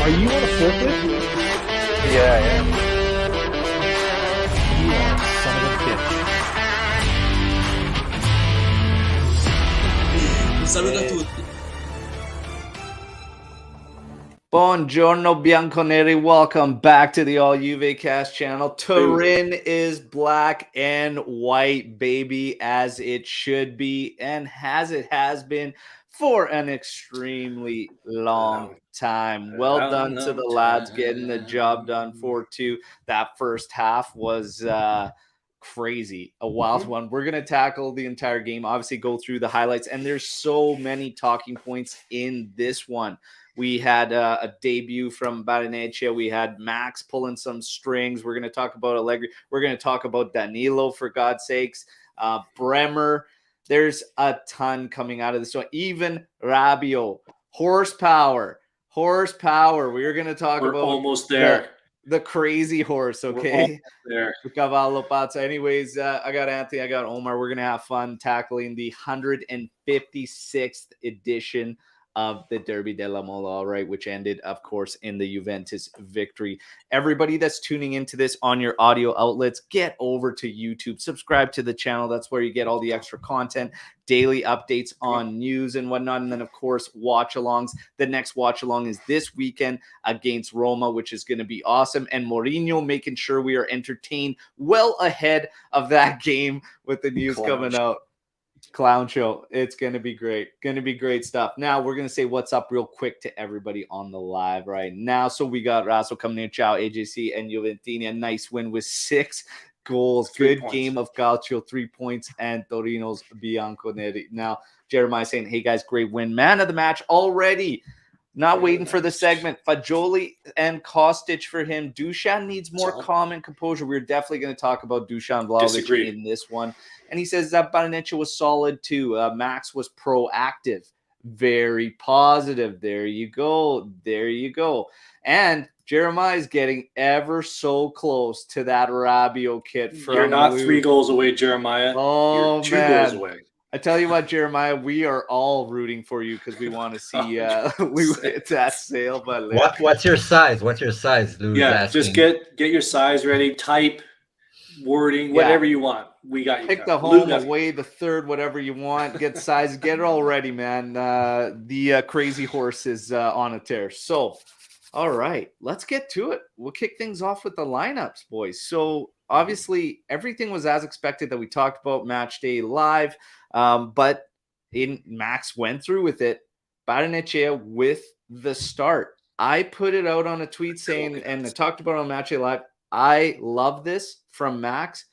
Are you on a forklift? Yeah, I am. You are a son of a bitch. Un saluto a tutti. Buongiorno Bianconeri, welcome back to the All Juve Cast channel. Turin is black and white, baby, as it should be, and as it has been for an extremely long time. Well done to the lads getting the job done 4-2. That first half was crazy, a wild one. We're going to tackle the entire game, obviously go through the highlights, and there's so many talking points in this one. We had a debut from Barrenetxea. We had Max pulling some strings. We're going to talk about Allegri. We're going to talk about Danilo, for God's sakes. Bremer. There's a ton coming out of this one. Even Rabiot. Horsepower. We're going to talk about almost there. The crazy horse, okay? There. Cavallo Pazza. Anyways, I got Anthony. I got Omer. We're going to have fun tackling the 156th edition of the Derby della Mola, all right, which ended, of course, in the Juventus victory. Everybody that's tuning into this on your audio outlets, get over to YouTube, subscribe to the channel. That's where you get all the extra content, daily updates on news and whatnot. And then, of course, watch-alongs. The next watch-along is this weekend against Roma, which is going to be awesome. And Mourinho making sure we are entertained well ahead of that game with the news coming out. Clown show. It's going to be great. Going to be great stuff. Now, we're going to say what's up real quick to everybody on the live right now. So we got Rasso coming in. Ciao, AJC and Juventini. A nice win with 6 goals. Good game of Calcio, 3 points, and Torino's Bianconeri. Now, Jeremiah saying, hey, guys, great win. Man of the match already. Not waiting for the segment. Fagioli and Kostic for him. Dusan needs more calm and composure. We're definitely going to talk about Dusan Vlahovic in this one. And he says that Barrenetxea was solid too. Max was proactive. Very positive. There you go. And Jeremiah is getting ever so close to that Rabiot kit. You're not Luke. 3 goals away, Jeremiah. Oh, you're 2 goals away. I tell you what, Jeremiah, we are all rooting for you because we want to see Lou hit that sale. But what's your size? What's your size, Lou? Yeah, just get your size ready. Type wording, whatever you want. We got you. Pick the home, away, the third, whatever you want. Get size, get it all ready, man. The crazy horse is on a tear. So, all right, let's get to it. We'll kick things off with the lineups, boys. So, obviously, everything was as expected that we talked about match day live. But Max went through with it. Barrenetxea with the start. I put it out on a tweet saying, and I talked about it on Match Day Live, I love this from Max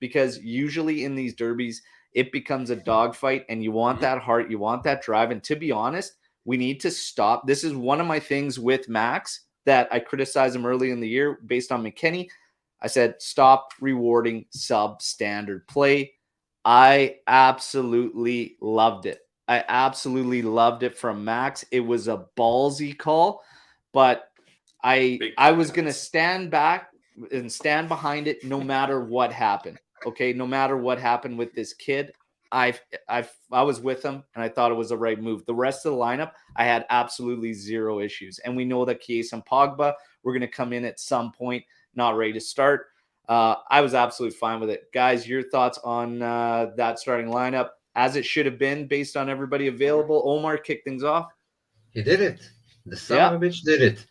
because usually in these derbies, it becomes a dogfight and you want that heart, you want that drive. And to be honest, we need to stop. This is one of my things with Max that I criticized him early in the year based on McKennie. I said, stop rewarding substandard play. I absolutely loved it. I absolutely loved it from Max. It was a ballsy call, but I was going to stand back and stand behind it no matter what happened. Okay, no matter what happened with this kid, I was with him and I thought it was the right move. The rest of the lineup, I had absolutely zero issues. And we know that Chiesa and Pogba were going to come in at some point, not ready to start. I was absolutely fine with it. Guys, your thoughts on that starting lineup as it should have been based on everybody available? Omar, kick things off. He did it. The son of a bitch did it.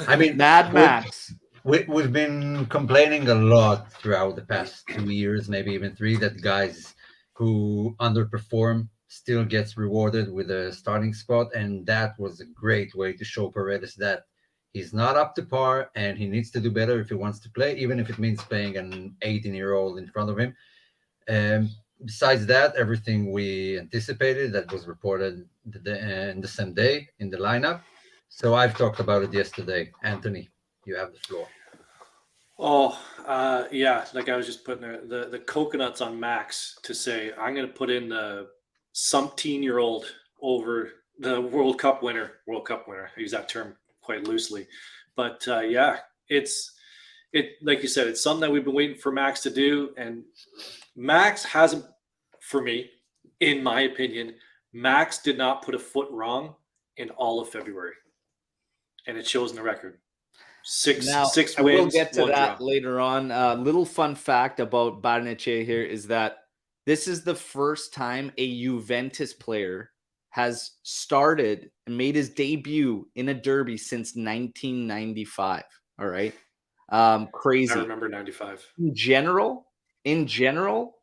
I mean, Mad Max. We've been complaining a lot throughout the past 2 years, maybe even 3, that guys who underperform still gets rewarded with a starting spot. And that was a great way to show Paredes that he's not up to par and he needs to do better if he wants to play, even if it means playing an 18-year-old in front of him. Besides that, everything we anticipated that was reported in the same day in the lineup. So I've talked about it yesterday. Anthony, you have the floor. Yeah, like I was just putting the coconuts on Max to say, I'm going to put in the something-year-old over the World Cup winner. I use that term quite loosely, but it's like you said, it's something that we've been waiting for Max to do, and Max hasn't, for me, in my opinion, Max did not put a foot wrong in all of February. and it shows in the record. Six Now, wins, I will get to one that draw. later on. Little fun fact about Barnechea here is that this is the first time a Juventus player has started and made his debut in a derby since 1995. All right. Crazy. I remember 95. In general,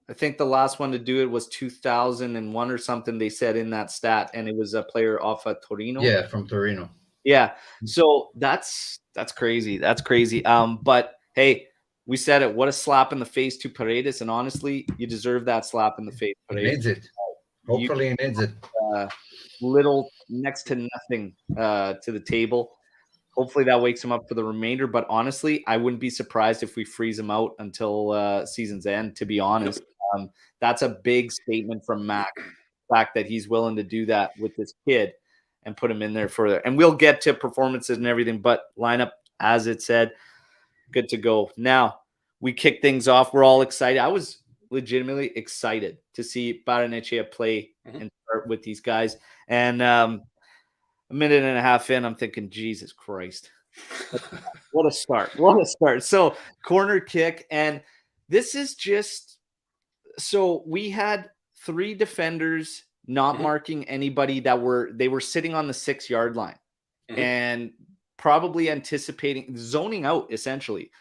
I think the last one to do it was 2001 or something. They said in that stat, and it was a player off of Torino. Yeah, from Torino. Yeah. So that's crazy. That's crazy. But hey, we said it. What a slap in the face to Paredes, and honestly, you deserve that slap in the face, He Paredes. needs it. Hopefully, he needs it. Little next to nothing to the table. Hopefully that wakes him up for the remainder. But honestly, I wouldn't be surprised if we freeze him out until season's end, to be honest. That's a big statement from Mac, the fact that he's willing to do that with this kid and put him in there further. And we'll get to performances and everything, but lineup, as it said, good to go. Now, we kick things off. We're all excited. I was legitimately excited to see Barnechea play and start with these guys. And a minute and a half in, I'm thinking, Jesus Christ. What a start. What a start. So, corner kick. And this is just – so we had 3 defenders not marking anybody that they were sitting on the 6-yard line and probably anticipating zoning out, essentially,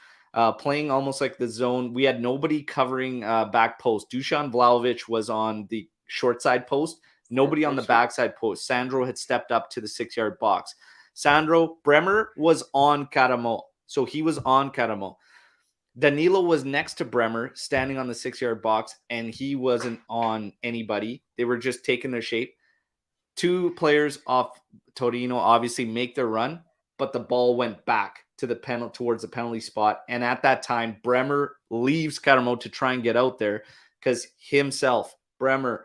playing almost like the zone. We had nobody covering back post. Dusan Vlahovic was on the short side post, nobody on the backside post. Sandro had stepped up to the 6-yard box. Bremer was on Caramo, so he was on Caramo. Danilo was next to Bremer, standing on the 6-yard box, and he wasn't on anybody. They were just taking their shape. 2 players off Torino obviously make their run, but the ball went back to the towards the penalty spot. And at that time, Bremer leaves Caramo to try and get out there because himself, Danilo,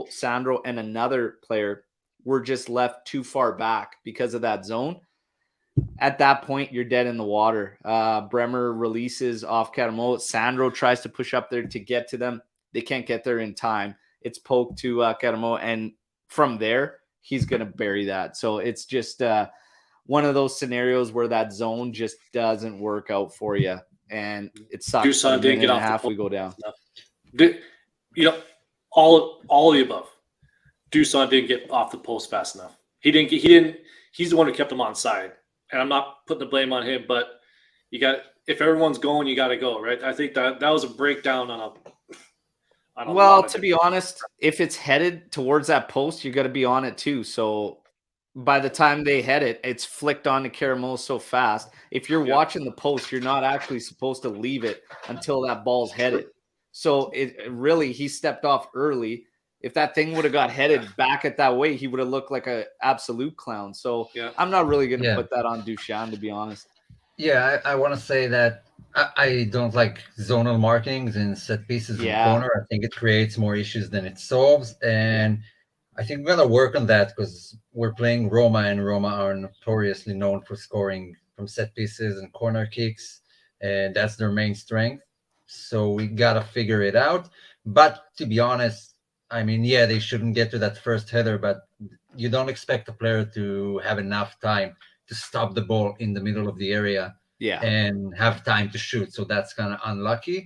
Sandro, and another player were just left too far back because of that zone. At that point, you're dead in the water. Bremer releases off Caramo. Sandro tries to push up there to get to them. They can't get there in time. It's poked to Caramo, and from there, he's going to bury that. So it's just one of those scenarios where that zone just doesn't work out for you, and it sucks. Dusan didn't get off the half. post. We go down. All of the above. Dusan didn't get off the post fast enough. He didn't. He's the one who kept him on side. And I'm not putting the blame on him, but if everyone's going, you got to go, right? I think that was a breakdown on a well, to be honest, if it's headed towards that post, you got to be on it too. So by the time they head it, it's flicked onto Caramo so fast. If you're watching the post, you're not actually supposed to leave it until that ball's headed. So he stepped off early. If that thing would have got headed back at that way, he would have looked like an absolute clown. So I'm not really going to put that on Dusan, to be honest. Yeah, I want to say that I don't like zonal markings and set pieces in the corner. I think it creates more issues than it solves. And I think we're going to work on that because we're playing Roma, and Roma are notoriously known for scoring from set pieces and corner kicks. And that's their main strength. So we got to figure it out. But to be honest, I mean, they shouldn't get to that first header, but you don't expect a player to have enough time to stop the ball in the middle of the area and have time to shoot. So that's kind of unlucky.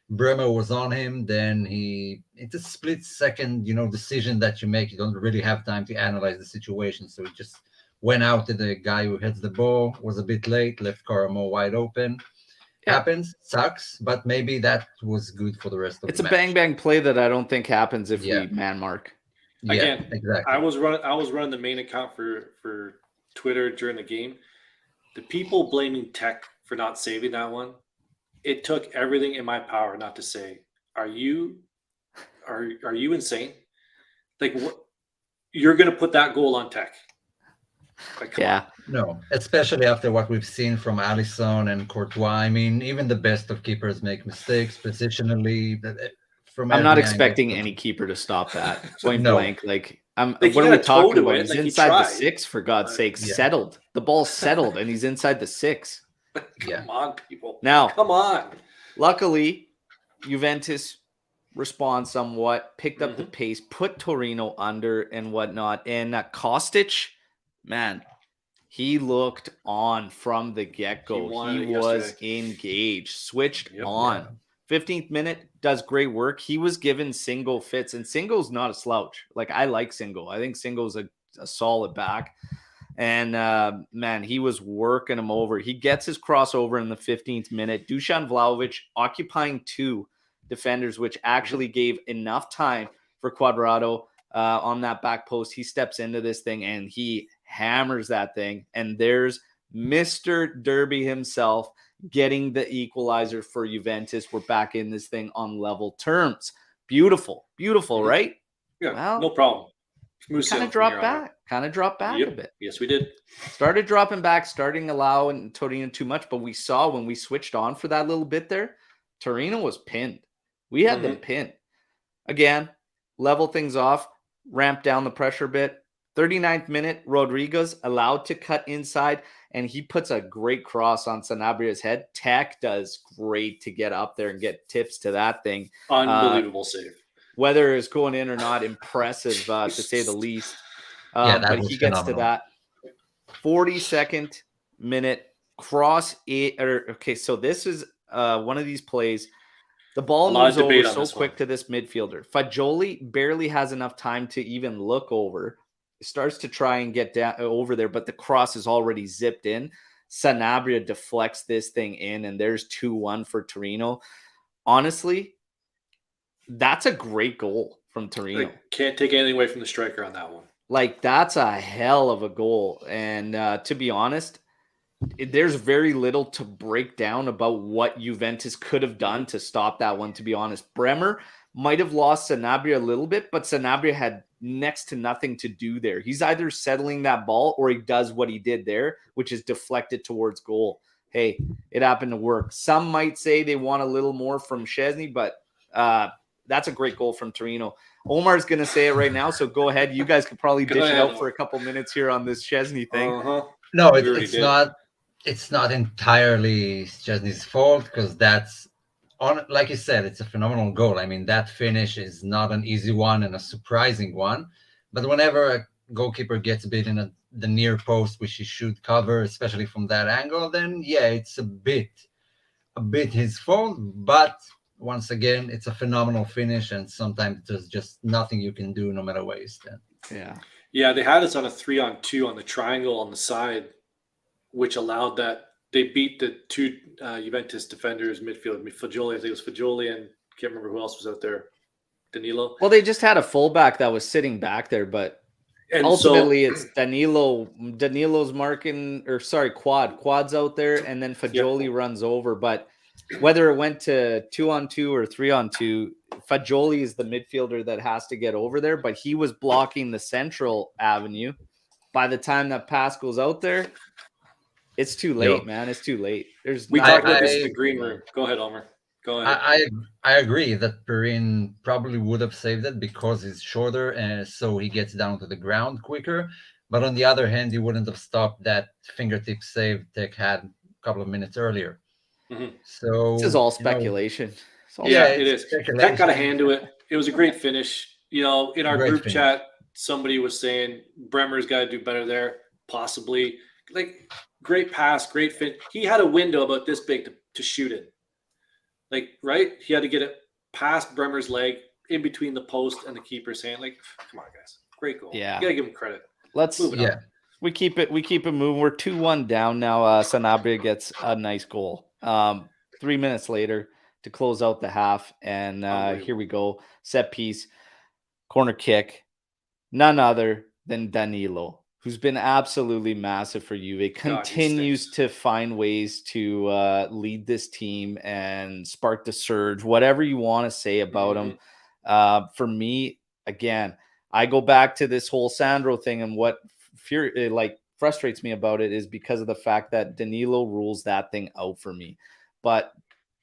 Bremer was on him. Then it's a split second, decision that you make. You don't really have time to analyze the situation. So he just went out to the guy who heads the ball, was a bit late, left Caramo wide open. Happens, sucks, but maybe that was good for the rest of the match. It's a bang play that I don't think happens if we man mark. Again, exactly. I was running the main account for Twitter during the game. The people blaming Tech for not saving that one, it took everything in my power not to say, are you insane? Like, what, you're going to put that goal on Tech? Like, come on. No, especially after what we've seen from Alisson and Courtois. I mean, even the best of keepers make mistakes positionally. I'm not expecting any keeper to stop that. Point blank. Like, what are we talking about? He's inside the 6, for God's sake. Settled. The ball's settled, and he's inside the 6. Come on, people. Now, come on. Luckily, Juventus responds somewhat, picked up the pace, put Torino under and whatnot. And Kostic, man, He looked on from the get-go. He wanted He it was yesterday. engaged, switched Yep. on. 15th minute, does great work. He was given Single fits, and Single's not a slouch. Like, I like Single. I think Single's a solid back. And, man, he was working him over. He gets his crossover in the 15th minute. Dusan Vlahovic occupying 2 defenders, which actually gave enough time for Cuadrado on that back post. He steps into this thing, and he hammers that thing. And there's Mr. Derby himself getting the equalizer for Juventus. We're back in this thing on level terms. Beautiful, right? Yeah, Well, no problem. Kind of dropped back a bit. Yes, we did. Started dropping back, starting allowing Torino too much, but we saw when we switched on for that little bit there, Torino was pinned. We had them pinned. Again, level things off, ramp down the pressure a bit. 39th minute, Rodriguez allowed to cut inside, and he puts a great cross on Sanabria's head. Tech does great to get up there and get tips to that thing. Unbelievable save. Whether it's going in or not, impressive to say the least. But he gets to that 42nd minute cross. Okay, so this is one of these plays. The ball moves over so quick to this midfielder. Fagioli barely has enough time to even look over. Starts to try and get down over there, but the cross is already zipped in. Sanabria deflects this thing in, and there's 2-1 for Torino. Honestly, that's a great goal from Torino. Like, can't take anything away from the striker on that one. Like, that's a hell of a goal. And to be honest, there's very little to break down about what Juventus could have done to stop that one, to be honest. Bremer might have lost Sanabria a little bit, but Sanabria had next to nothing to do there. He's either settling that ball or he does what he did there, which is deflected towards goal. Hey, it happened to work. Some might say they want a little more from Szczesny, but that's a great goal from Torino. Omar's going to say it right now, so go ahead. You guys could probably dish it out for a couple minutes here on this Szczesny thing. No, it's not. It's not entirely Szczesny's fault, because that's on. Like you said, it's a phenomenal goal. I mean, that finish is not an easy one and a surprising one. But whenever a goalkeeper gets a bit in the near post, which he should cover, especially from that angle, then yeah, it's a bit his fault. But once again, it's a phenomenal finish, and sometimes there's just nothing you can do, no matter where you stand. Yeah, they had us on a 3-on-2 on the triangle on the side, which allowed that. They beat the 2 Juventus defenders midfield. Fagioli, I think it was Fagioli, and can't remember who else was out there. Danilo. Well, they just had a fullback that was sitting back there, but ultimately it's Danilo. Danilo's marking, Quad's out there, and then Fagioli runs over. But whether it went to 2-on-2 or 3-on-2, Fagioli is the midfielder that has to get over there, but he was blocking the central avenue. By the time that pass goes out there, it's too late, man. It's too late. We talked about this in the green room. Go ahead, Omer. Go ahead. I agree that Perrin probably would have saved it because he's shorter, and so he gets down to the ground quicker. But on the other hand, he wouldn't have stopped that fingertip save Tech had a couple of minutes earlier. So this is all speculation. It is. Tech got a hand to it. It was a great finish. You know, in our group chat, somebody was saying Bremer's got to do better there, possibly. Like, great pass, great fit. He had a window about this big to shoot it. Like, right? He had to get it past Bremer's leg, in between the post and the keeper's hand. Like, come on, guys. Great goal. Yeah. You got to give him credit. Let's move it on. We keep it moving. We're 2-1 down now. Sanabria gets a nice goal. 3 minutes later to close out the half. And here we go. Set piece, corner kick. None other than Danilo, who's been absolutely massive for Juve, continues to find ways to lead this team and spark the surge, whatever you want to say about him. For me, again, I go back to this whole Sandro thing, and what frustrates me about it is because of the fact that Danilo rules that thing out for me. But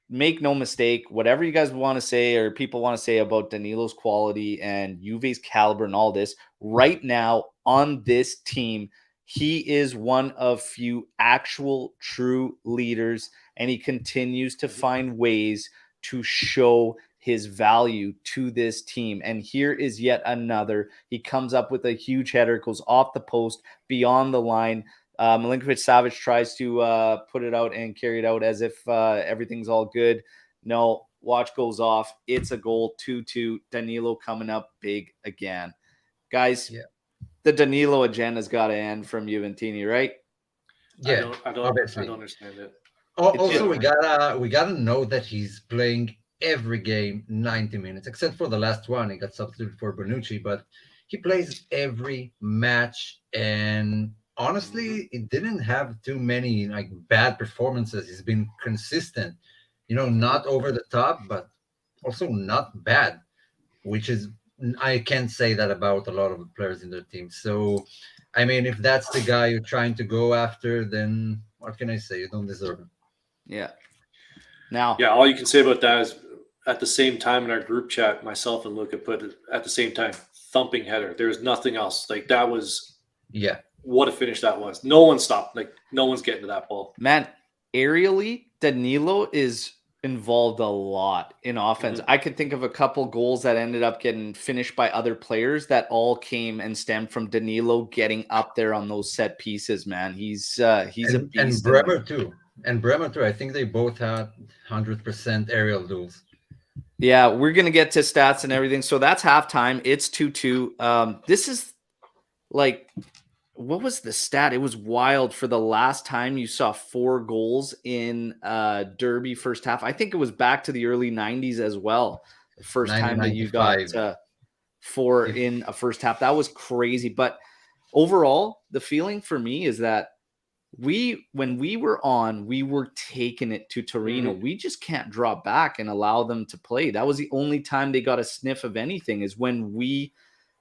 make no mistake, whatever you guys want to say or people want to say about Danilo's quality and Juve's caliber and all this, right now on this team, he is one of few actual true leaders, and he continues to find ways to show his value to this team. And here is yet another. He comes up with a huge header, goes off the post, beyond the line. Milinkovic-Savic tries to put it out and carry it out as if everything's all good. No, watch goes off. It's a goal, 2-2. Danilo coming up big again. Guys, the Danilo agenda's got to end from Juventini, right? Yeah, I don't obviously. understand it. Also, we gotta know that he's playing every game 90 minutes, except for the last one. He got substituted for Bonucci, but he plays every match. And honestly, it didn't have too many like bad performances. He's been consistent, not over the top, but also not bad, which is I can't say that about a lot of the players in their team. So, I mean, if that's the guy you're trying to go after, then what can I say? You don't deserve him. Yeah. Now, yeah, all you can say about that is at the same time in our group chat, myself and Luca put it at the same time, thumping header. There's nothing else. Like that was, what a finish that was. No one stopped. Like no one's getting to that ball. Man, aerially, Danilo is involved a lot in offense. I could think of a couple goals that ended up getting finished by other players that all came and stemmed from Danilo getting up there on those set pieces, man. He's a beast. And Bremer too. I think they both had 100% aerial duels. Yeah, we're going to get to stats and everything. So that's halftime. It's 2-2. This is like, what was the stat? It was wild for the last time you saw 4 goals in Derby first half. I think it was back to the early 90s as well. The first time that you got 4 in a first half. That was crazy. But overall, the feeling for me is that when we were on, we were taking it to Torino. We just can't draw back and allow them to play. That was the only time they got a sniff of anything, is when we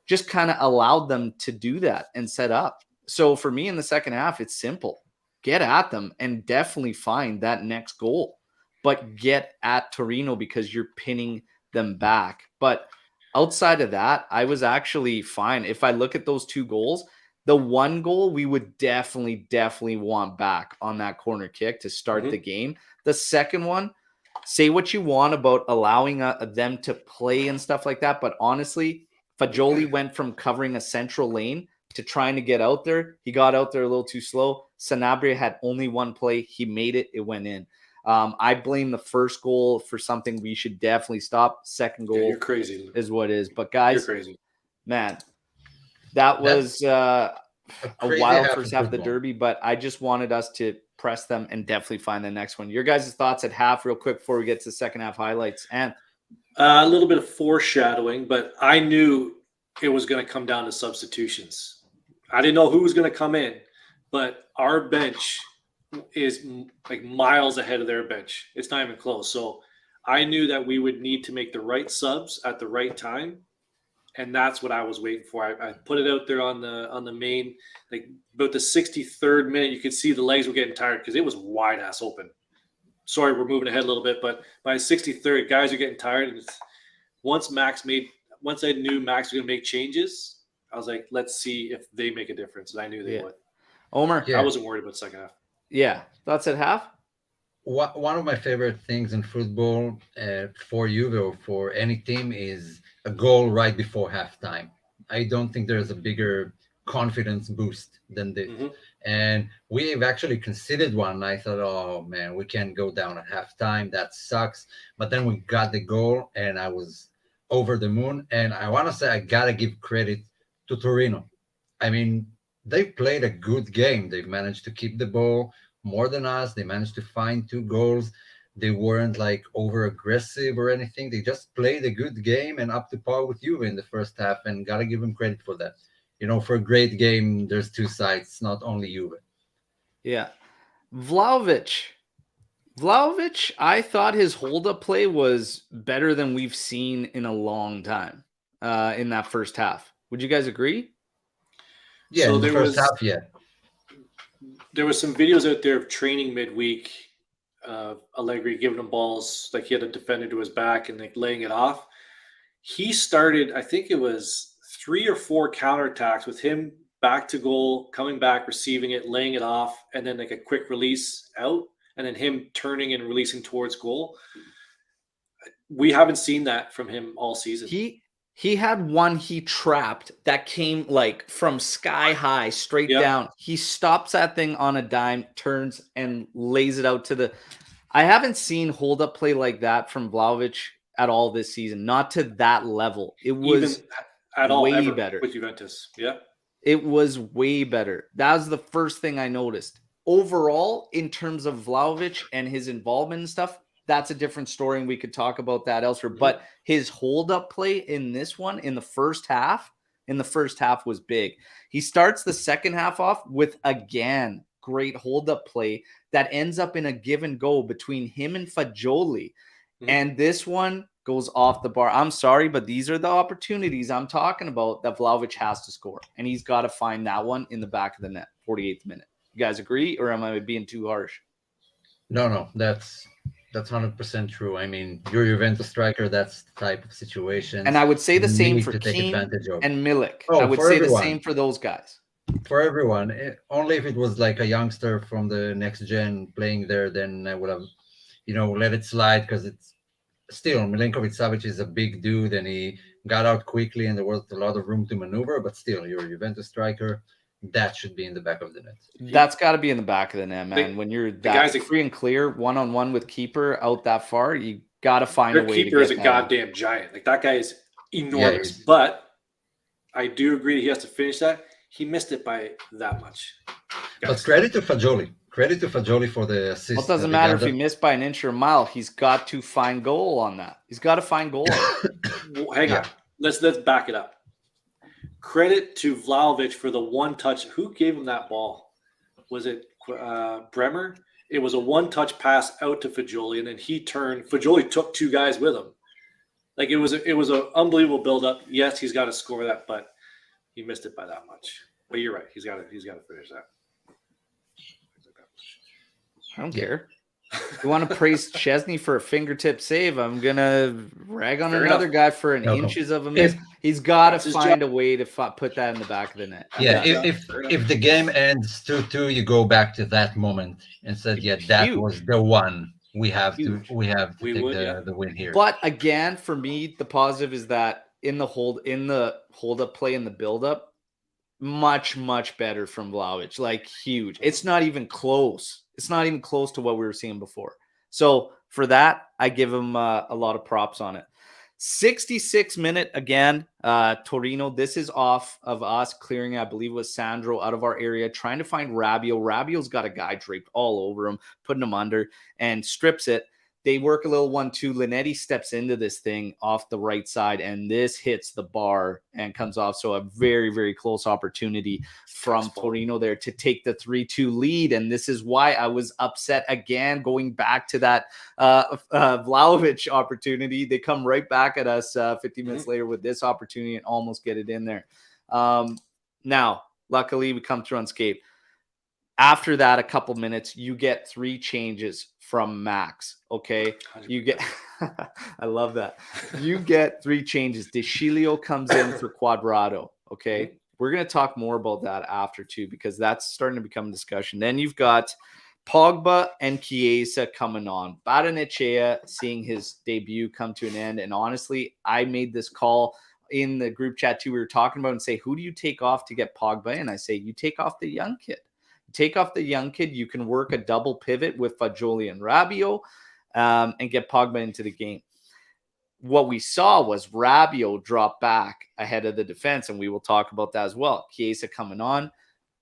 just kind of allowed them to do that and set up. So for me in the second half, it's simple. Get at them and definitely find that next goal, but get at Torino because you're pinning them back. But outside of that, I was actually fine. If I look at those 2 goals, the one goal we would definitely want back on that corner kick to start the game. The second one, say what you want about allowing them to play and stuff like that. But honestly, Fagioli went from covering a central lane to trying to get out there. He got out there a little too slow. Sanabria had only one play. He made it. It went in. I blame the first goal for something we should definitely stop. Second goal you're crazy. Is what it is. But guys, you're crazy. Man, that was a wild first half of the Derby, but I just wanted us to press them and definitely find the next one. Your guys' thoughts at half real quick before we get to the second half highlights. And a little bit of foreshadowing, but I knew it was going to come down to substitutions. I didn't know who was going to come in, but our bench is like miles ahead of their bench. It's not even close. So I knew that we would need to make the right subs at the right time. And that's what I was waiting for. I put it out there on the main, like about the 63rd minute, you could see the legs were getting tired because it was wide ass open. Sorry, we're moving ahead a little bit, but by 63rd, guys are getting tired. And once I knew Max was going to make changes, I was like, let's see if they make a difference. And I knew they would. Omer, I wasn't worried about the second half. Yeah, thoughts at half. One of my favorite things in football for Juve or for any team is a goal right before halftime. I don't think there's a bigger confidence boost than this. And we've actually considered one. I thought, oh man, we can't go down at halftime. That sucks. But then we got the goal and I was over the moon. And I want to say I got to give credit to Torino. I mean, they played a good game. They've managed to keep the ball more than us. They managed to find 2 goals. They weren't like over aggressive or anything. They just played a good game and up to par with you in the first half, and gotta give them credit for that. For a great game, there's 2 sides, not only Juve. Yeah. Vlahovic, I thought his hold-up play was better than we've seen in a long time in that first half. Would you guys agree? Yeah, so in the first half, yeah. There was some videos out there of training midweek. Allegri giving him balls, like he had a defender to his back and like laying it off. He started, I think it was 3 or 4 counterattacks with him back to goal, coming back, receiving it, laying it off, and then like a quick release out, and then him turning and releasing towards goal. We haven't seen that from him all season. He had one he trapped that came like from sky high straight Yep. down. He stops that thing on a dime, turns and lays it out to the. I haven't seen hold up play like that from Vlahovic at all this season. Not to that level. It was Even at all way ever better. with Juventus. Yeah. It was way better. That was the first thing I noticed. Overall, in terms of Vlahovic and his involvement and stuff, that's a different story, and we could talk about that elsewhere. Mhm. But his hold-up play in this one, in the first half was big. He starts the second half off with, again, great hold-up play that ends up in a give and go between him and Fagioli. Mhm. And this one goes off the bar. I'm sorry, but these are the opportunities I'm talking about that Vlahovic has to score. And he's got to find that one in the back of the net, 48th minute. You guys agree, or am I being too harsh? No, that's 100% true. I mean, you're a Juventus striker. That's the type of situation. And I would say the you same need for to take Keane advantage of. and Milik. Oh, I would for say everyone. the same for those guys. For everyone. Only if it was like a youngster from the next gen playing there, then I would have, let it slide, because it's still Milinkovic-Savic is a big dude and he got out quickly and there was a lot of room to maneuver. But still, you're a Juventus striker. That should be in the back of the net. That's got to be in the back of the net, man. When you're that guys that- free and clear, one-on-one with keeper out that far, you got to find a Their way keeper to is get a that in. goddamn giant. Like, that guy is enormous. he's- But I do agree he has to finish that. He missed it by that much. But credit to Fagioli. Credit to Fagioli for the assist. Well, it doesn't that matter got if he that- missed by an inch or a mile. He's got to find goal on that. He's got to find goal on it. Well, hang Yeah. on. Let's back it up. Credit to Vlahovic for the one touch. Who gave him that ball? Was it Bremer? It was a one-touch pass out to Fagioli, and then he turned. Fagioli took two guys with him. Like, it was an unbelievable build-up. Yes, he's got to score that, but he missed it by that much. But you're right. He's got to finish that. I don't care. You want to praise Chesney for a fingertip save? I'm gonna rag on Fair another enough. guy for an No. inches of a miss. He's got That's to his find job. a way to put that in the back of the net. Yeah, Yeah. if Fair enough. if the game ends 2-2, you go back to that moment and said, yeah, that Huge. was the one. We have Huge. to We take would, yeah. the win here. But again, for me, the positive is that in the hold up play and the build up, much better from Vlahovic. Like, huge. It's not even close. It's not even close to what we were seeing before. So for that, I give him a lot of props on it. 66 minute again, Torino. This is off of us clearing, I believe it was Sandro out of our area, trying to find Rabiot. Rabiot's got a guy draped all over him, putting him under and strips it. They work a little 1-2. Linetti steps into this thing off the right side, and this hits the bar and comes off. So a very, very close opportunity from Torino there to take the 3-2 lead. And this is why I was upset again, going back to that Vlahovic opportunity. They come right back at us 50 minutes later with this opportunity and almost get it in there. Now, luckily, we come through unscathed. After that, a couple minutes, you get 3 changes from Max. Okay. You get, I love that. You get 3 changes. De Sciglio comes in for Quadrado. Okay. We're going to talk more about that after too, because that's starting to become a discussion. Then you've got Pogba and Chiesa coming on. Barrenechea seeing his debut come to an end. And honestly, I made this call in the group chat too. We were talking about and say, who do you take off to get Pogba? And I say, you take off the young kid. Take off the young kid. You can work a double pivot with Fagioli and Rabiot and get Pogba into the game. What we saw was Rabiot drop back ahead of the defense, and we will talk about that as well. Chiesa coming on.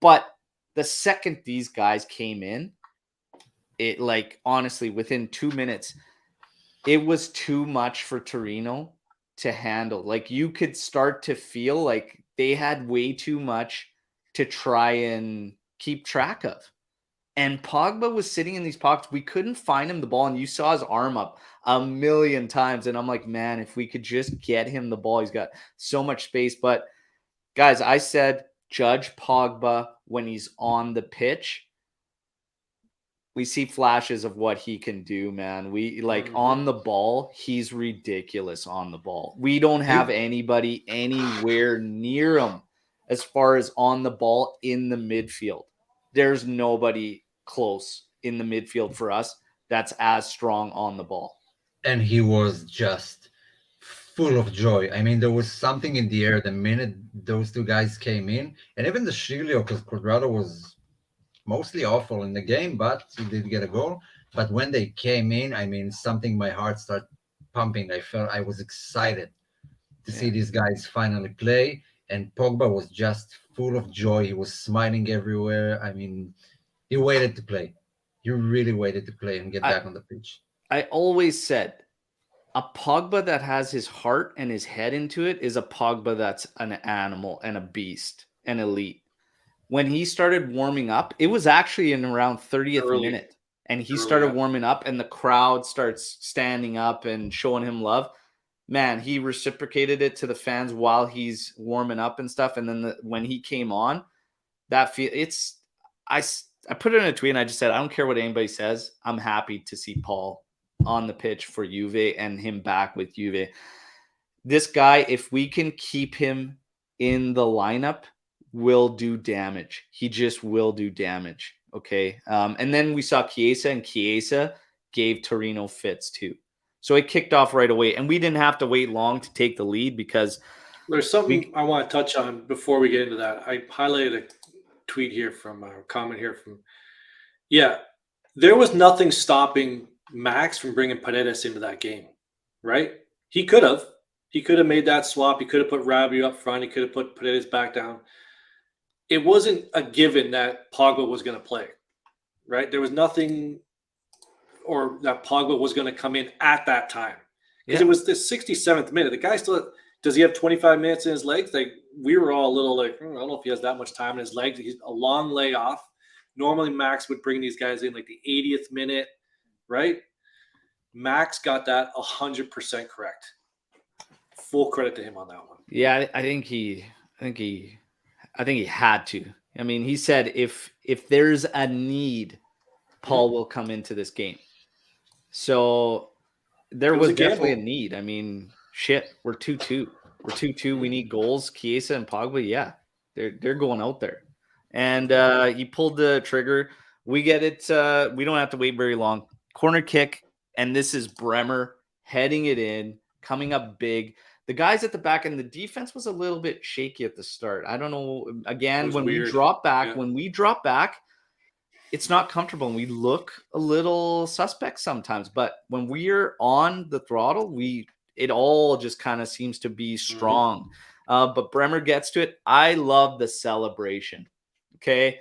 But the second these guys came in, it honestly, within 2 minutes, it was too much for Torino to handle. You could start to feel like they had way too much to try and keep track of. And Pogba was sitting in these pockets. We couldn't find him the ball, and you saw his arm up a million times. And I'm like, man, if we could just get him the ball, he's got so much space. But guys, I said, judge Pogba when he's on the pitch. We see flashes of what he can do, man. We on the ball, he's ridiculous on the ball. We don't have anybody anywhere near him as far as on the ball in the midfield. There's nobody close in the midfield for us that's as strong on the ball. And he was just full of joy. I mean, there was something in the air the minute those two guys came in, and even the Shilio, because Quadrado was mostly awful in the game, but he did get a goal. But when they came in, I mean, something my heart started pumping. I was excited to see these guys finally play. And Pogba was just full of joy. He was smiling everywhere. I mean, he waited to play. He really waited to play and get back on the pitch. I always said a Pogba that has his heart and his head into it is a Pogba that's an animal and a beast and elite. When he started warming up, it was actually in around 30th minute. And he started warming up and the crowd starts standing up and showing him love. Man, he reciprocated it to the fans while he's warming up and stuff. And then when he came on, I put it in a tweet and I just said, I don't care what anybody says. I'm happy to see Paul on the pitch for Juve and him back with Juve. This guy, if we can keep him in the lineup, will do damage. He just will do damage. Okay. And then we saw Chiesa, and Chiesa gave Torino fits too. So it kicked off right away, and we didn't have to wait long to take the lead because there's something I want to touch on before we get into that. I highlighted a tweet here from a comment here from, there was nothing stopping Max from bringing Paredes into that game, right? He could have made that swap. He could have put Rabiot up front. He could have put Paredes back down. It wasn't a given that Pogba was going to play, right? There was nothing, or that Pogba was going to come in at that time. Because it was the 67th minute. The guy still, does he have 25 minutes in his legs? Like, we were all a little like, I don't know if he has that much time in his legs. He's a long layoff. Normally, Max would bring these guys in like the 80th minute, right? Max got that 100% correct. Full credit to him on that one. Yeah, I think he had to. I mean, he said if there's a need, Paul will come into this game. So there was definitely a need. I mean, shit, we're 2-2. We're 2-2. We need goals. Chiesa and Pogba, they're going out there. And he pulled the trigger. We get it. We don't have to wait very long. Corner kick, and this is Bremer heading it in, coming up big. The guys at the back, and the defense was a little bit shaky at the start. I don't know. Again, when we drop back, it's not comfortable, and we look a little suspect sometimes. But when we're on the throttle, it all just kind of seems to be strong. But Bremer gets to it. I love the celebration. Okay,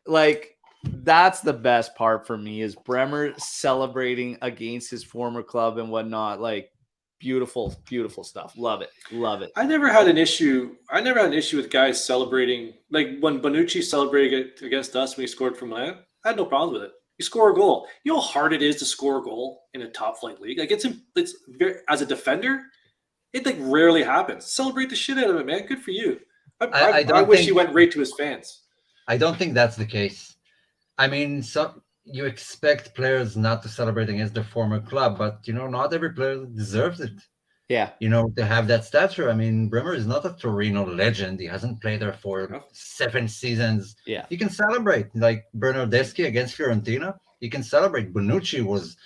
like that's the best part for me is Bremer celebrating against his former club and whatnot. Like, beautiful, beautiful stuff. Love it. Love it. I never had an issue with guys celebrating. Like when Bonucci celebrated against us when he scored from Milan, I had no problems with it. You score a goal. You know how hard it is to score a goal in a top flight league? Like it's very, as a defender, it like rarely happens. Celebrate the shit out of it, man. Good for you. I wish he went right to his fans. I don't think that's the case. I mean, you expect players not to celebrate against their former club, but not every player deserves it. Yeah. To have that stature. I mean, Bremer is not a Torino legend. He hasn't played there for 7 seasons. Yeah. He can celebrate like Bernardeschi against Fiorentina. He can celebrate. Bonucci was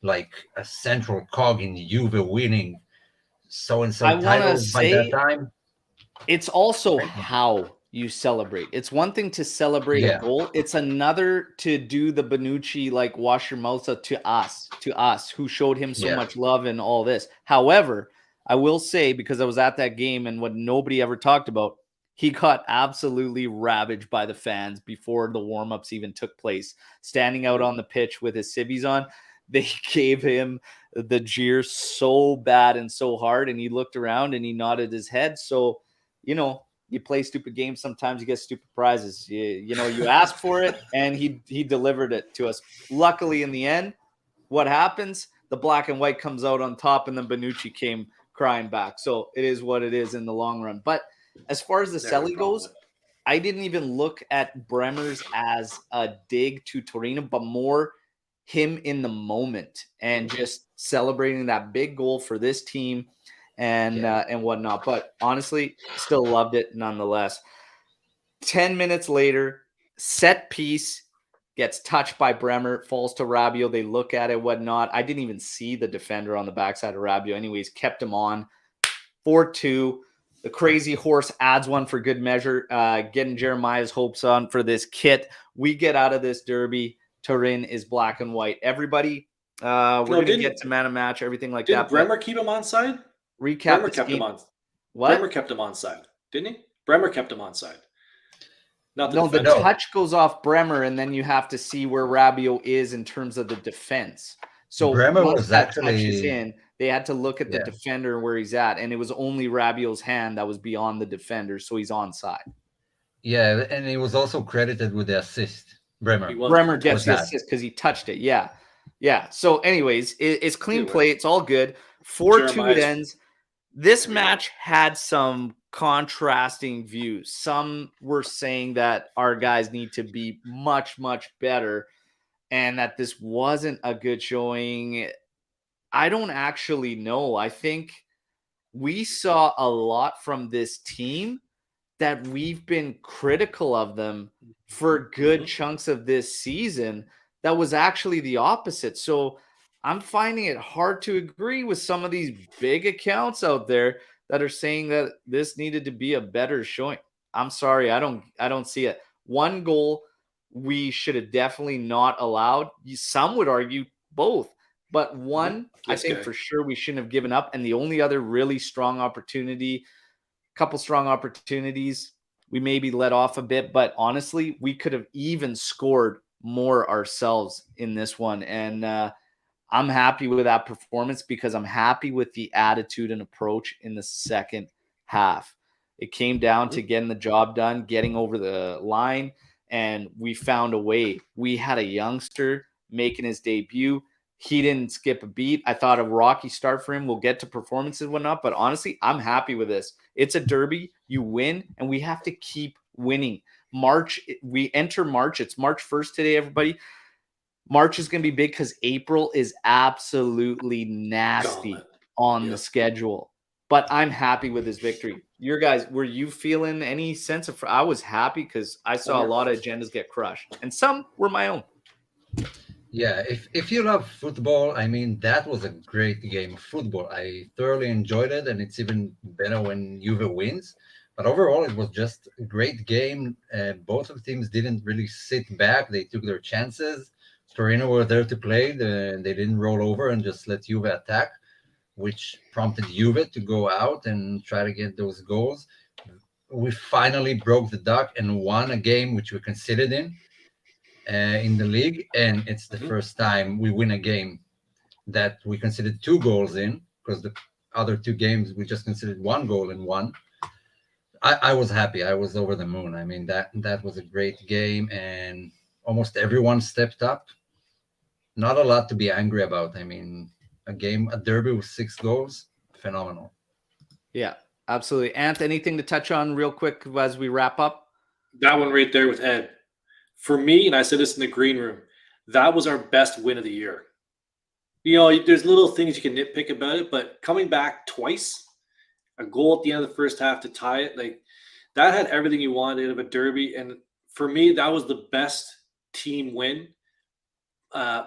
like a central cog in Juve winning so-and-so titles by that time. It's also how you celebrate. It's one thing to celebrate a goal. It's another to do the Bonucci, like wash your mouth to us who showed him so much love and all this. However, I will say, because I was at that game and what nobody ever talked about, he got absolutely ravaged by the fans before the warm-ups even took place. Standing out on the pitch with his civvies on, they gave him the jeer so bad and so hard, and he looked around and he nodded his head. So, you play stupid games. Sometimes you get stupid prizes. You ask for it, and he delivered it to us. Luckily, in the end, what happens? The black and white comes out on top, and then Bonucci came crying back. So it is what it is in the long run. But as far as the Selly goes, I didn't even look at Bremer's as a dig to Torino, but more him in the moment and just celebrating that big goal for this team. And whatnot. But honestly, still loved it nonetheless. 10 minutes later, set piece gets touched by Bremer, falls to Rabiot. They look at it, whatnot. I didn't even see the defender on the backside of Rabiot. Anyways, kept him on. 4-2. The crazy horse adds one for good measure, getting Jeremiah's hopes on for this kit. We get out of this derby. Turin is black and white. Everybody, we're going to get to man of match, everything like Didn't that. Bremer keep him onside? Recap. Bremer kept him on. What? Bremer kept him onside, didn't he? Bremer kept him onside. Not the No, the defender. touch goes off Bremer, and then you have to see where Rabiot is in terms of the defense. So Bremer once was that touch is actually in, they had to look at the Yeah. defender and where he's at, and it was only Rabiot's hand that was beyond the defender, so he's onside. Yeah, and he was also credited with the assist. Bremer. He was- Bremer gets the that? assist because he touched it. Yeah. Yeah. So, anyways, it's clean Either way. play. It's all good. 4-2 it Jeremiah's- ends. This There we go. match had some contrasting views. Some were saying that our guys need to be much, much better and that this wasn't a good showing. I don't actually know. I think we saw a lot from this team that we've been critical of them for good chunks of this season. That was actually the opposite. So I'm finding it hard to agree with some of these big accounts out there that are saying that this needed to be a better showing. I'm sorry, I don't see it. One goal we should have definitely not allowed. Some would argue both, but one I This think guy. for sure we shouldn't have given up. And the only other really strong opportunity, couple strong opportunities, we maybe let off a bit, but honestly, we could have even scored more ourselves in this one. And I'm happy with that performance because I'm happy with the attitude and approach in the second half. It came down to getting the job done, getting over the line, and we found a way. We had a youngster making his debut. He didn't skip a beat. I thought a rocky start for him. We'll get to performances and whatnot, but honestly, I'm happy with this. It's a derby. You win, and we have to keep winning. March, we enter March. It's March 1st today, everybody. March is going to be big because April is absolutely nasty Gauntlet. on the Yep. schedule. But I'm happy with this victory. Your guys, were you feeling any sense of? I was happy because I saw a lot of agendas get crushed, and some were my own. Yeah, if you love football, I mean, that was a great game of football. I thoroughly enjoyed it, and it's even better when Juve wins. But overall, it was just a great game. Both of the teams didn't really sit back. They took their chances. Torino were there to play. They didn't roll over and just let Juve attack, which prompted Juve to go out and try to get those goals. We finally broke the duck and won a game which we considered in the league, and it's the first time we win a game that we considered 2 goals in, because the other 2 games we just considered 1 goal in one. I was happy. I was over the moon. I mean, that was a great game, and almost everyone stepped up. Not a lot to be angry about. I mean, a derby with 6 goals, phenomenal. Yeah, absolutely. Ant, anything to touch on real quick as we wrap up? That one right there with Ed. For me, and I said this in the green room, that was our best win of the year. You know, there's little things you can nitpick about it, but coming back twice, a goal at the end of the first half to tie it, like that had everything you wanted out of a derby. And for me, that was the best team win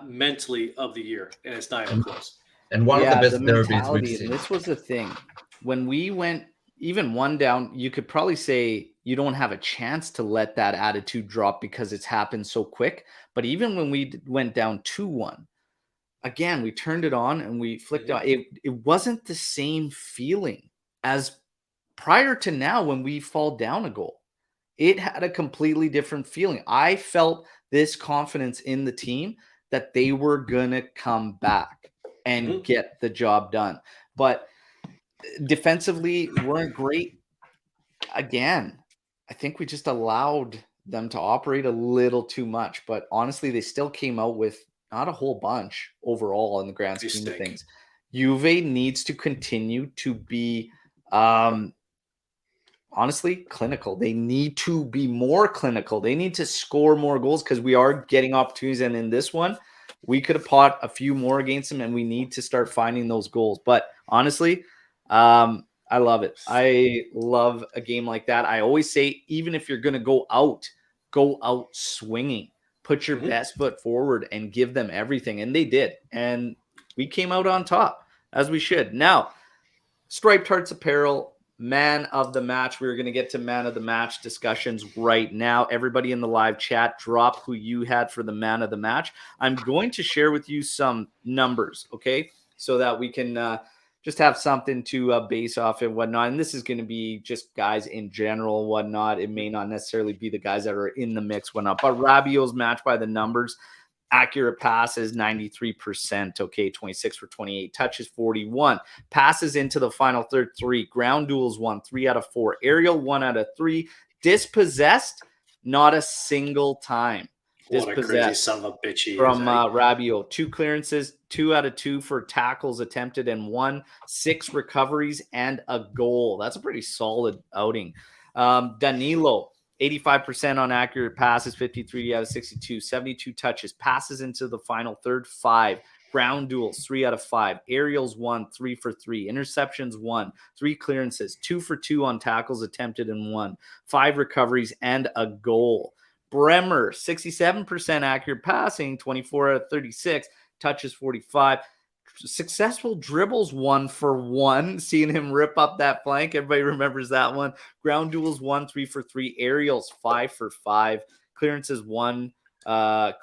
mentally of the year, and it's not even close. And one of the best derbies we've mentality, seen. and this was the thing. When we went even 1 down, you could probably say you don't have a chance to let that attitude drop because it's happened so quick. But even when we went down 2-1, again, we turned it on and we flicked out. It wasn't the same feeling as prior to now when we fall down a goal. It had a completely different feeling. I felt this confidence in the team that they were going to come back and get the job done. But defensively, weren't great. Again, I think we just allowed them to operate a little too much. But honestly, they still came out with not a whole bunch overall in the grand scheme of things. Juve needs to continue to be honestly clinical. They need to be more clinical. They need to score more goals because we are getting opportunities. And in this one, we could have caught a few more against them, and we need to start finding those goals. But honestly, I love it. I love a game like that. I always say, even if you're going to go out swinging. put your best foot forward and give them everything. And they did. And we came out on top, as we should. Now, Striped Hearts Apparel, man of the match. We're going to get to man of the match discussions right now. Everybody in the live chat, drop who you had for the man of the match. I'm going to share with you some numbers, okay, so that we can just have something to base off and whatnot. And this is going to be just guys in general, whatnot. It may not necessarily be the guys that are in the mix, whatnot. But Rabiot's match by the numbers. Accurate passes, 93%. Okay, 26 for 28. Touches, 41. Passes into the final third, 3. Ground duels, 1. 3 out of 4. Aerial, 1 out of 3. Dispossessed, not a single time. What a crazy son of a bitch he from is. Rabiot. 2 clearances, 2 out of 2 for tackles attempted, and 1. 6 recoveries and a goal. That's a pretty solid outing. Danilo, 85% on accurate passes, 53 out of 62, 72 touches, passes into the final third, 5. Ground duels, 3 out of 5. Aerials, 1, 3 for 3. Interceptions, 1. 3 clearances, 2 for 2 on tackles attempted, and 1. 5 recoveries and a goal. Bremer, 67% accurate passing, 24 out of 36, touches 45. Successful dribbles, 1 for 1. Seeing him rip up that flank. Everybody remembers that one. Ground duels, 1, 3 for 3. Aerials, 5 for 5. Clearances, 1. Tackles,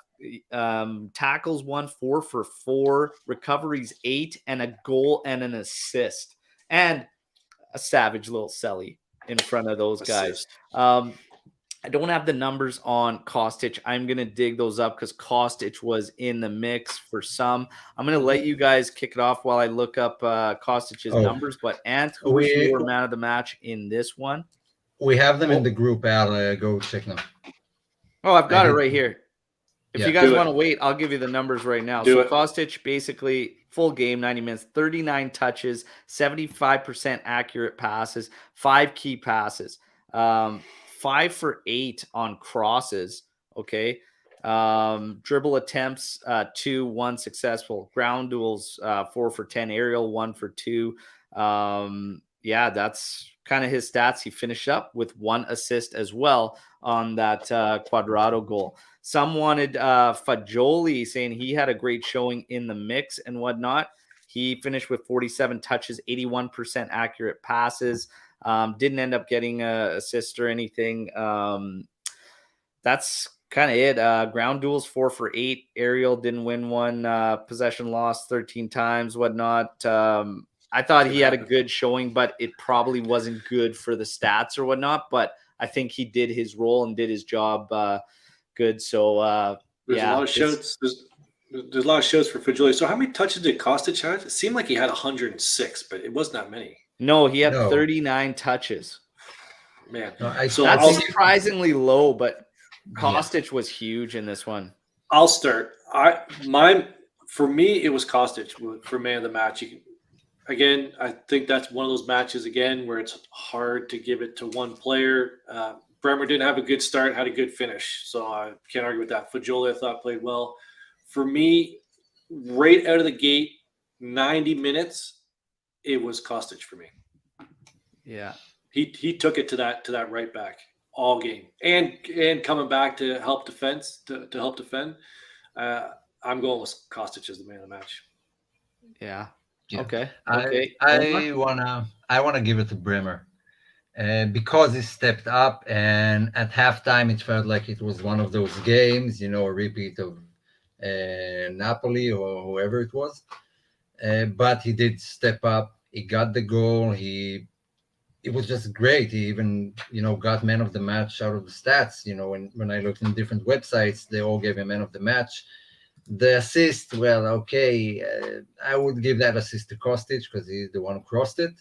1, 4 for 4. Recoveries, 8. And a goal and an assist. And a savage little celly in front of those guys. I don't have the numbers on Kostic. I'm going to dig those up because Kostic was in the mix for some. I'm going to let you guys kick it off while I look up Kostic's numbers. But Ant, who was your man of the match in this one? We have them in the group. I'll go check them. Oh, I've got it right here. If you guys want to wait, I'll give you the numbers right now. Kostic, basically full game, 90 minutes, 39 touches, 75% accurate passes, 5 key passes. 5 for 8 on crosses. Okay. Dribble attempts, 2, 1 successful. Ground duels, 4 for 10. Aerial, 1 for 2. Yeah, that's kind of his stats. He finished up with 1 assist as well on that Cuadrado goal. Some wanted Fagioli, saying he had a great showing in the mix and whatnot. He finished with 47 touches, 81% accurate passes. Didn't end up getting a assist or anything. That's kind of it. Ground duels, 4 for 8. Aerial didn't win one. Possession lost 13 times, whatnot. I thought he had a good showing, but it probably wasn't good for the stats or whatnot. But I think he did his role and did his job good. So there's a lot of shows. There's a lot of shows for Fagioli. So how many touches did Kostic have? It seemed like he had 106, but it wasn't that many. No, he had 39 touches. Man, that's surprisingly low, but Kostic was huge in this one. I'll start. For me, it was Kostic for man of the match. Again, I think that's one of those matches again where it's hard to give it to one player. Bremer didn't have a good start, had a good finish, so I can't argue with that. Fagioli, I thought, played well. For me, right out of the gate, 90 minutes. It was Kostic for me. Yeah, he took it to that right back all game, and coming back to help defense to help defend. I'm going with Kostic as the man of the match. Yeah. Yeah. Okay. I wanna give it to Bremer, because he stepped up, and at halftime it felt like it was one of those games, a repeat of Napoli or whoever it was. But he did step up. He got the goal. It was just great. He even, got man of the match out of the stats. When I looked in different websites, they all gave him man of the match. The assist, well, okay, I would give that assist to Kostic because he's the one who crossed it.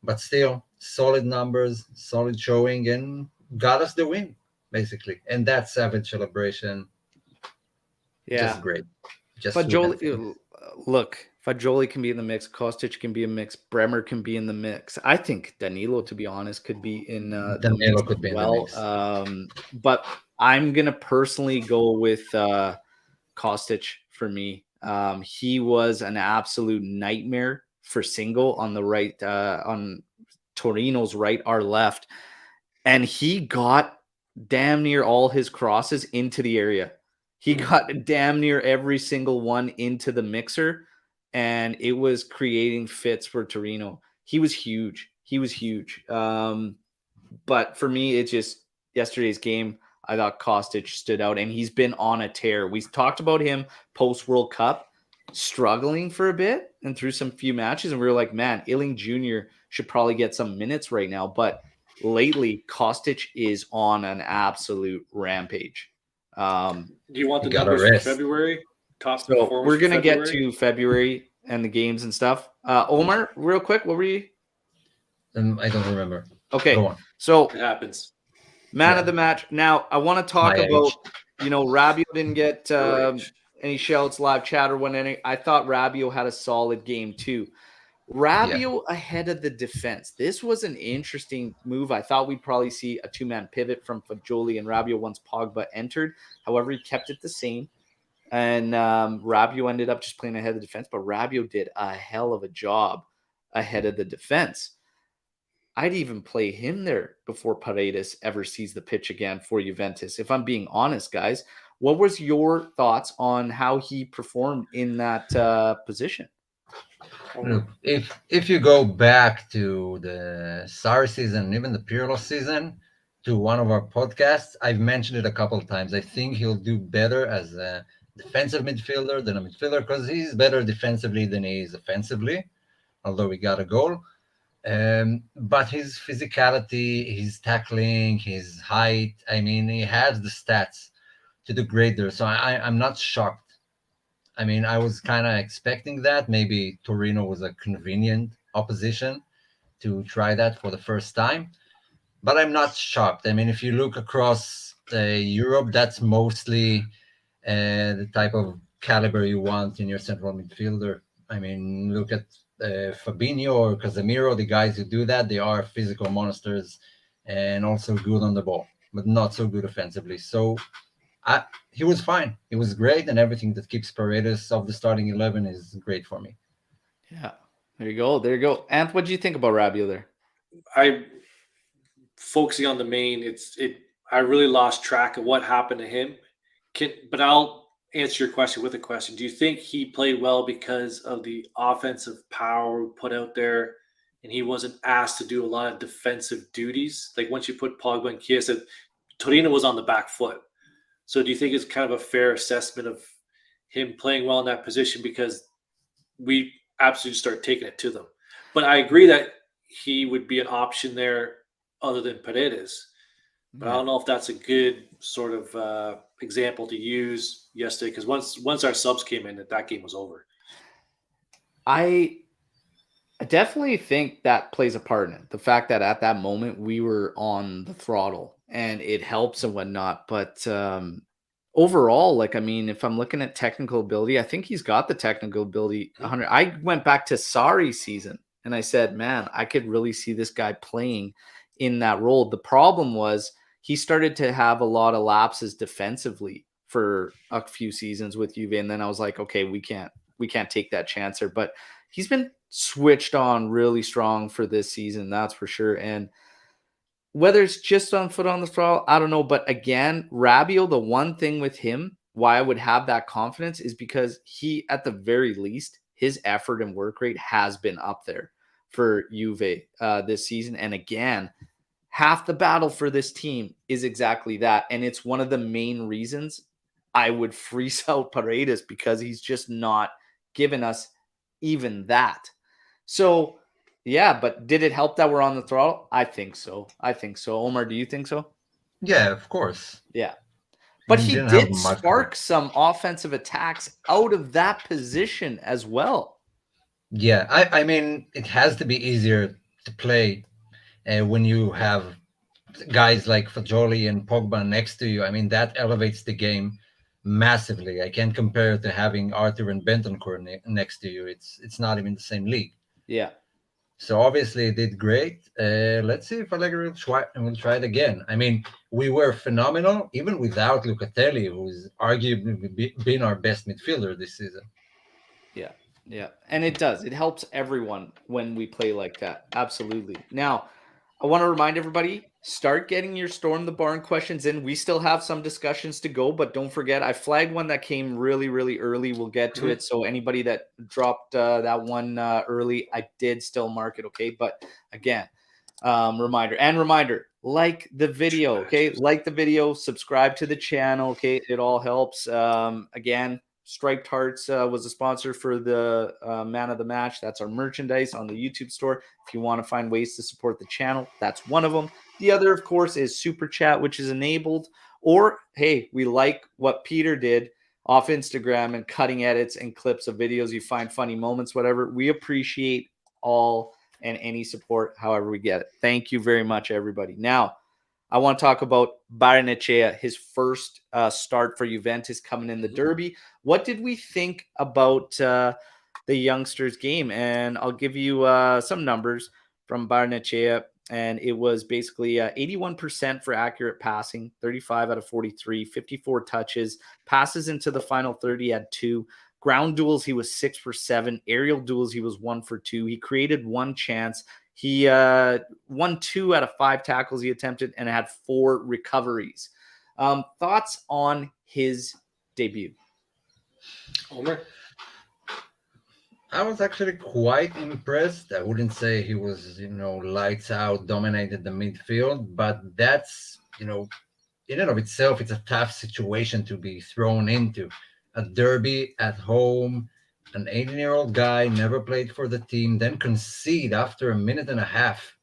But still, solid numbers, solid showing, and got us the win, basically. And that savage celebration, just great. Fagioli can be in the mix. Kostic can be in the mix. Bremer can be in the mix. I think Danilo, to be honest, could be in Danilo could be in the mix. But I'm going to personally go with Kostic for me. He was an absolute nightmare for single on the right, on Torino's right, our left. And he got damn near all his crosses into the area. He got damn near every single one into the mixer, and it was creating fits for Torino. He was huge. But for me, it's just yesterday's game. I thought Kostic stood out, and he's been on a tear. We talked about him post World Cup struggling for a bit and through some few matches, and we were like, man, Illing Jr. should probably get some minutes right now. But lately, Kostic is on an absolute rampage. Do you want the You gotta numbers for rest. February? Top So performers we're for gonna get February? to February and the games and stuff. Omer, real quick, what were you? I don't remember. Okay, Go on. so It happens. man Yeah. of the match. Now I want to talk My about, age. Rabiot didn't get Your age. any shouts, live chat, or when any. I thought Rabiot had a solid game too. Rabiot ahead of the defense. This was an interesting move. I thought we'd probably see a two-man pivot from Fajoli and Rabiot once Pogba entered. However, he kept it the same. And Rabiot ended up just playing ahead of the defense, but Rabiot did a hell of a job ahead of the defense. I'd even play him there before Paredes ever sees the pitch again for Juventus. If I'm being honest, guys, what was your thoughts on how he performed in that position? Look, if you go back to the Sarri season, even the Pirlo season, to one of our podcasts, I've mentioned it a couple of times. I think he'll do better as a defensive midfielder than a midfielder because he's better defensively than he is offensively, although he got a goal. But his physicality, his tackling, his height, I mean, he has the stats to do great there. So I'm not shocked. I mean, I was kind of expecting that. Maybe Torino was a convenient opposition to try that for the first time. But I'm not shocked. I mean, if you look across Europe, that's mostly the type of caliber you want in your central midfielder. I mean, look at Fabinho or Casemiro, the guys who do that, they are physical monsters and also good on the ball, but not so good offensively. So he was fine. He was great, and everything that keeps Paredes off the starting 11 is great for me. Yeah, there you go. Ant, what do you think about Rabiot there? I focusing on the main. I really lost track of what happened to him. But I'll answer your question with a question. Do you think he played well because of the offensive power put out there, and he wasn't asked to do a lot of defensive duties? Like once you put Pogba and Chiesa, Torino was on the back foot. So do you think it's kind of a fair assessment of him playing well in that position because we absolutely start taking it to them? But I agree that he would be an option there other than Paredes. But I don't know if that's a good sort of example to use yesterday because once our subs came in, that game was over. I definitely think that plays a part in it. The fact that at that moment we were on the throttle and it helps and whatnot. But overall, like, I mean, if I'm looking at technical ability, I think he's got the technical ability 100. I went back to Sarri's season and I said, man, I could really see this guy playing in that role. The problem was he started to have a lot of lapses defensively for a few seasons with Juve. And then I was like, okay, we can't take that chance here. But he's been switched on really strong for this season, that's for sure. And whether it's just on foot on the throttle, I don't know. But again, Rabiot, the one thing with him, why I would have that confidence is because he, at the very least, his effort and work rate has been up there for Juve this season. And again, half the battle for this team is exactly that. And it's one of the main reasons I would freeze out Paredes because he's just not given us even that. So, yeah, but did it help that we're on the throttle? I think so. Omer, do you think so? Yeah, of course. Yeah. But he didn't have did much spark some offensive attacks out of that position as well. Yeah, I mean, it has to be easier to play when you have guys like Fajoli and Pogba next to you. I mean, that elevates the game massively. I can't compare it to having Arthur and Bentancur next to you. It's not even the same league. Yeah. So obviously it did great. Let's see if Allegri will try it again. I mean, we were phenomenal even without Lucatelli, who's arguably been our best midfielder this season. Yeah. Yeah. And it does. It helps everyone when we play like that. Absolutely. Now, I want to remind everybody, start getting your Storm the Barn questions in. We still have some discussions to go, but don't forget, I flagged one that came really, really early. We'll get to it. So anybody that dropped that one early, I did still mark it, okay? But again, reminder, like the video, okay? Like the video, subscribe to the channel, okay? It all helps. Again, Striped Hearts was a sponsor for the Man of the Match. That's our merchandise on the YouTube store. If you want to find ways to support the channel, that's one of them. The other, of course, is Super Chat, which is enabled. Or, hey, we like what Peter did off Instagram and cutting edits and clips of videos. You find funny moments, whatever. We appreciate all and any support, however we get it. Thank you very much, everybody. Now, I want to talk about Barrenechea, his first start for Juventus coming in the Derby. What did we think about the youngsters' game? And I'll give you some numbers from Barrenechea. And it was basically 81% for accurate passing, 35 out of 43, 54 touches, passes into the final 30 had 2. Ground duels, he was 6 for 7. Aerial duels, he was 1 for 2. He created 1 chance. He won 2 out of 5 tackles he attempted and had 4 recoveries. Thoughts on his debut? Omer? I was actually quite impressed. I wouldn't say he was, lights out, dominated the midfield, but that's, in and of itself, it's a tough situation to be thrown into. A derby at home, an 18-year-old guy, never played for the team, then concede after a minute and a half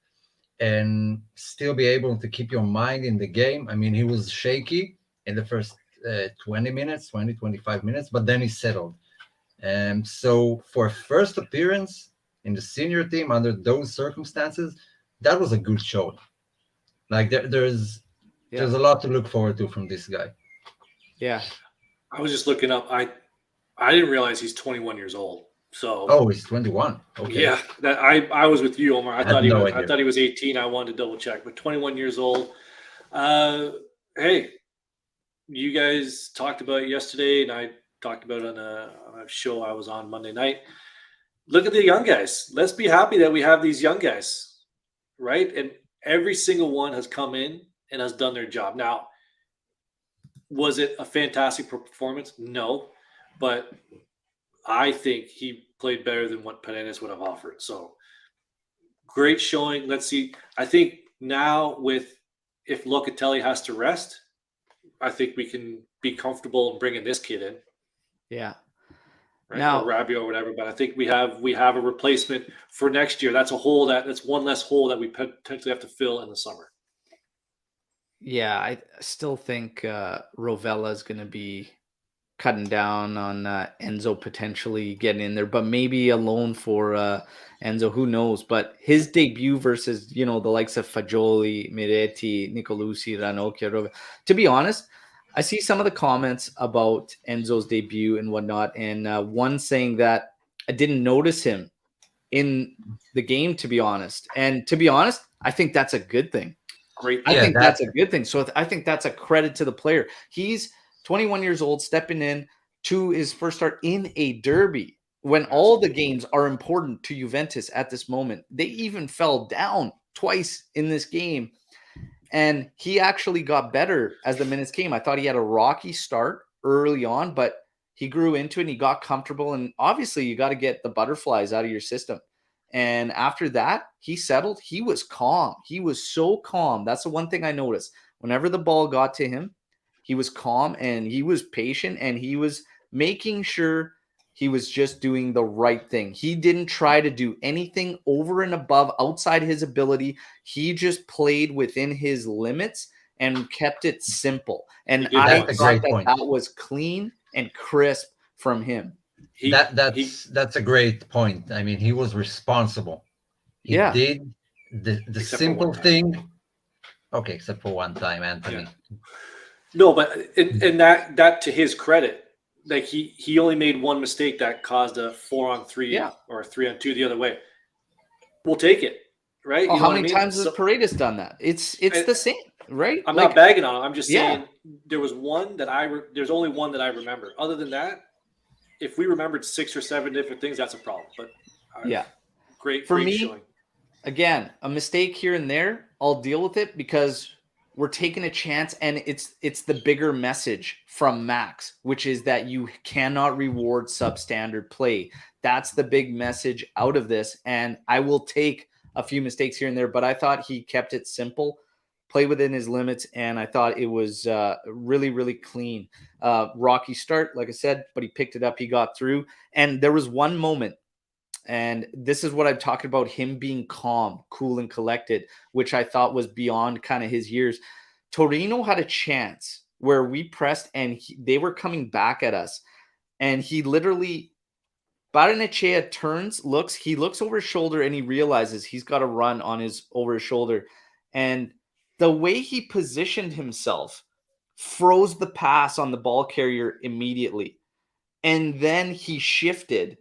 and still be able to keep your mind in the game. I mean, he was shaky in the first 25 minutes, but then he settled. And so for a first appearance in the senior team under those circumstances, that was a good show. Like there's a lot to look forward to from this guy. Yeah. I was just looking up. I didn't realize he's 21 years old. So he's 21. Okay. Yeah, that I was with you, Omar. I thought he was 18. I wanted to double check, but 21 years old. Hey, you guys talked about it yesterday, and I talked about it on a show I was on Monday night. Look at the young guys. Let's be happy that we have these young guys, right? And every single one has come in and has done their job. Now, was it a fantastic performance? No, but I think he played better than what Paredes would have offered. So great showing. Let's see. I think now if Locatelli has to rest, I think we can be comfortable in bringing this kid in. Yeah. Right? Now, or Rabiot or whatever, but I think we have a replacement for next year. That's that's one less hole that we potentially have to fill in the summer. Yeah, I still think Rovella is going to be cutting down on Enzo potentially getting in there, but maybe a loan for Enzo, who knows? But his debut versus, the likes of Fagioli, Miretti, Nicolucci, Ranocchia, to be honest, I see some of the comments about Enzo's debut and whatnot, and one saying that I didn't notice him in the game, to be honest. And to be honest, I think that's a good thing. Great. I think that's a good thing. So I think that's a credit to the player. He's 21 years old, stepping in to his first start in a derby when all the games are important to Juventus at this moment. They even fell down twice in this game. And he actually got better as the minutes came. I thought he had a rocky start early on, but he grew into it and he got comfortable. And obviously, you got to get the butterflies out of your system. And after that, he settled. He was calm. He was so calm. That's the one thing I noticed. Whenever the ball got to him, he was calm and he was patient and he was making sure he was just doing the right thing. He didn't try to do anything over and above outside his ability. He just played within his limits and kept it simple. And I thought that was clean and crisp from him. That's a great point. I mean, he was responsible. He did the simple thing. Okay, except for one time, Anthony. Yeah. No, but and that to his credit, like he only made one mistake that caused a 4-on-3 or a 3-on-2 the other way. We'll take it, right? How many times has Paredes done that? It's the same, right? I'm not bagging on him. I'm just saying there was one that there's only one that I remember. Other than that, if we remembered 6 or 7 different things, that's a problem. But yeah, great for me. Showing. again, a mistake here and there, I'll deal with it because we're taking a chance, and it's the bigger message from Max, which is that you cannot reward substandard play. That's the big message out of this, and I will take a few mistakes here and there, but I thought he kept it simple, play within his limits, and I thought it was really, really clean. Rocky start, like I said, but he picked it up, he got through, and there was one moment, and this is what I'm talking about, him being calm, cool, and collected, which I thought was beyond kind of his years. Torino had a chance where we pressed and they were coming back at us. And he literally, Barrenechea turns, he looks over his shoulder and he realizes he's got to run over his shoulder. And the way he positioned himself froze the pass on the ball carrier immediately. And then he shifted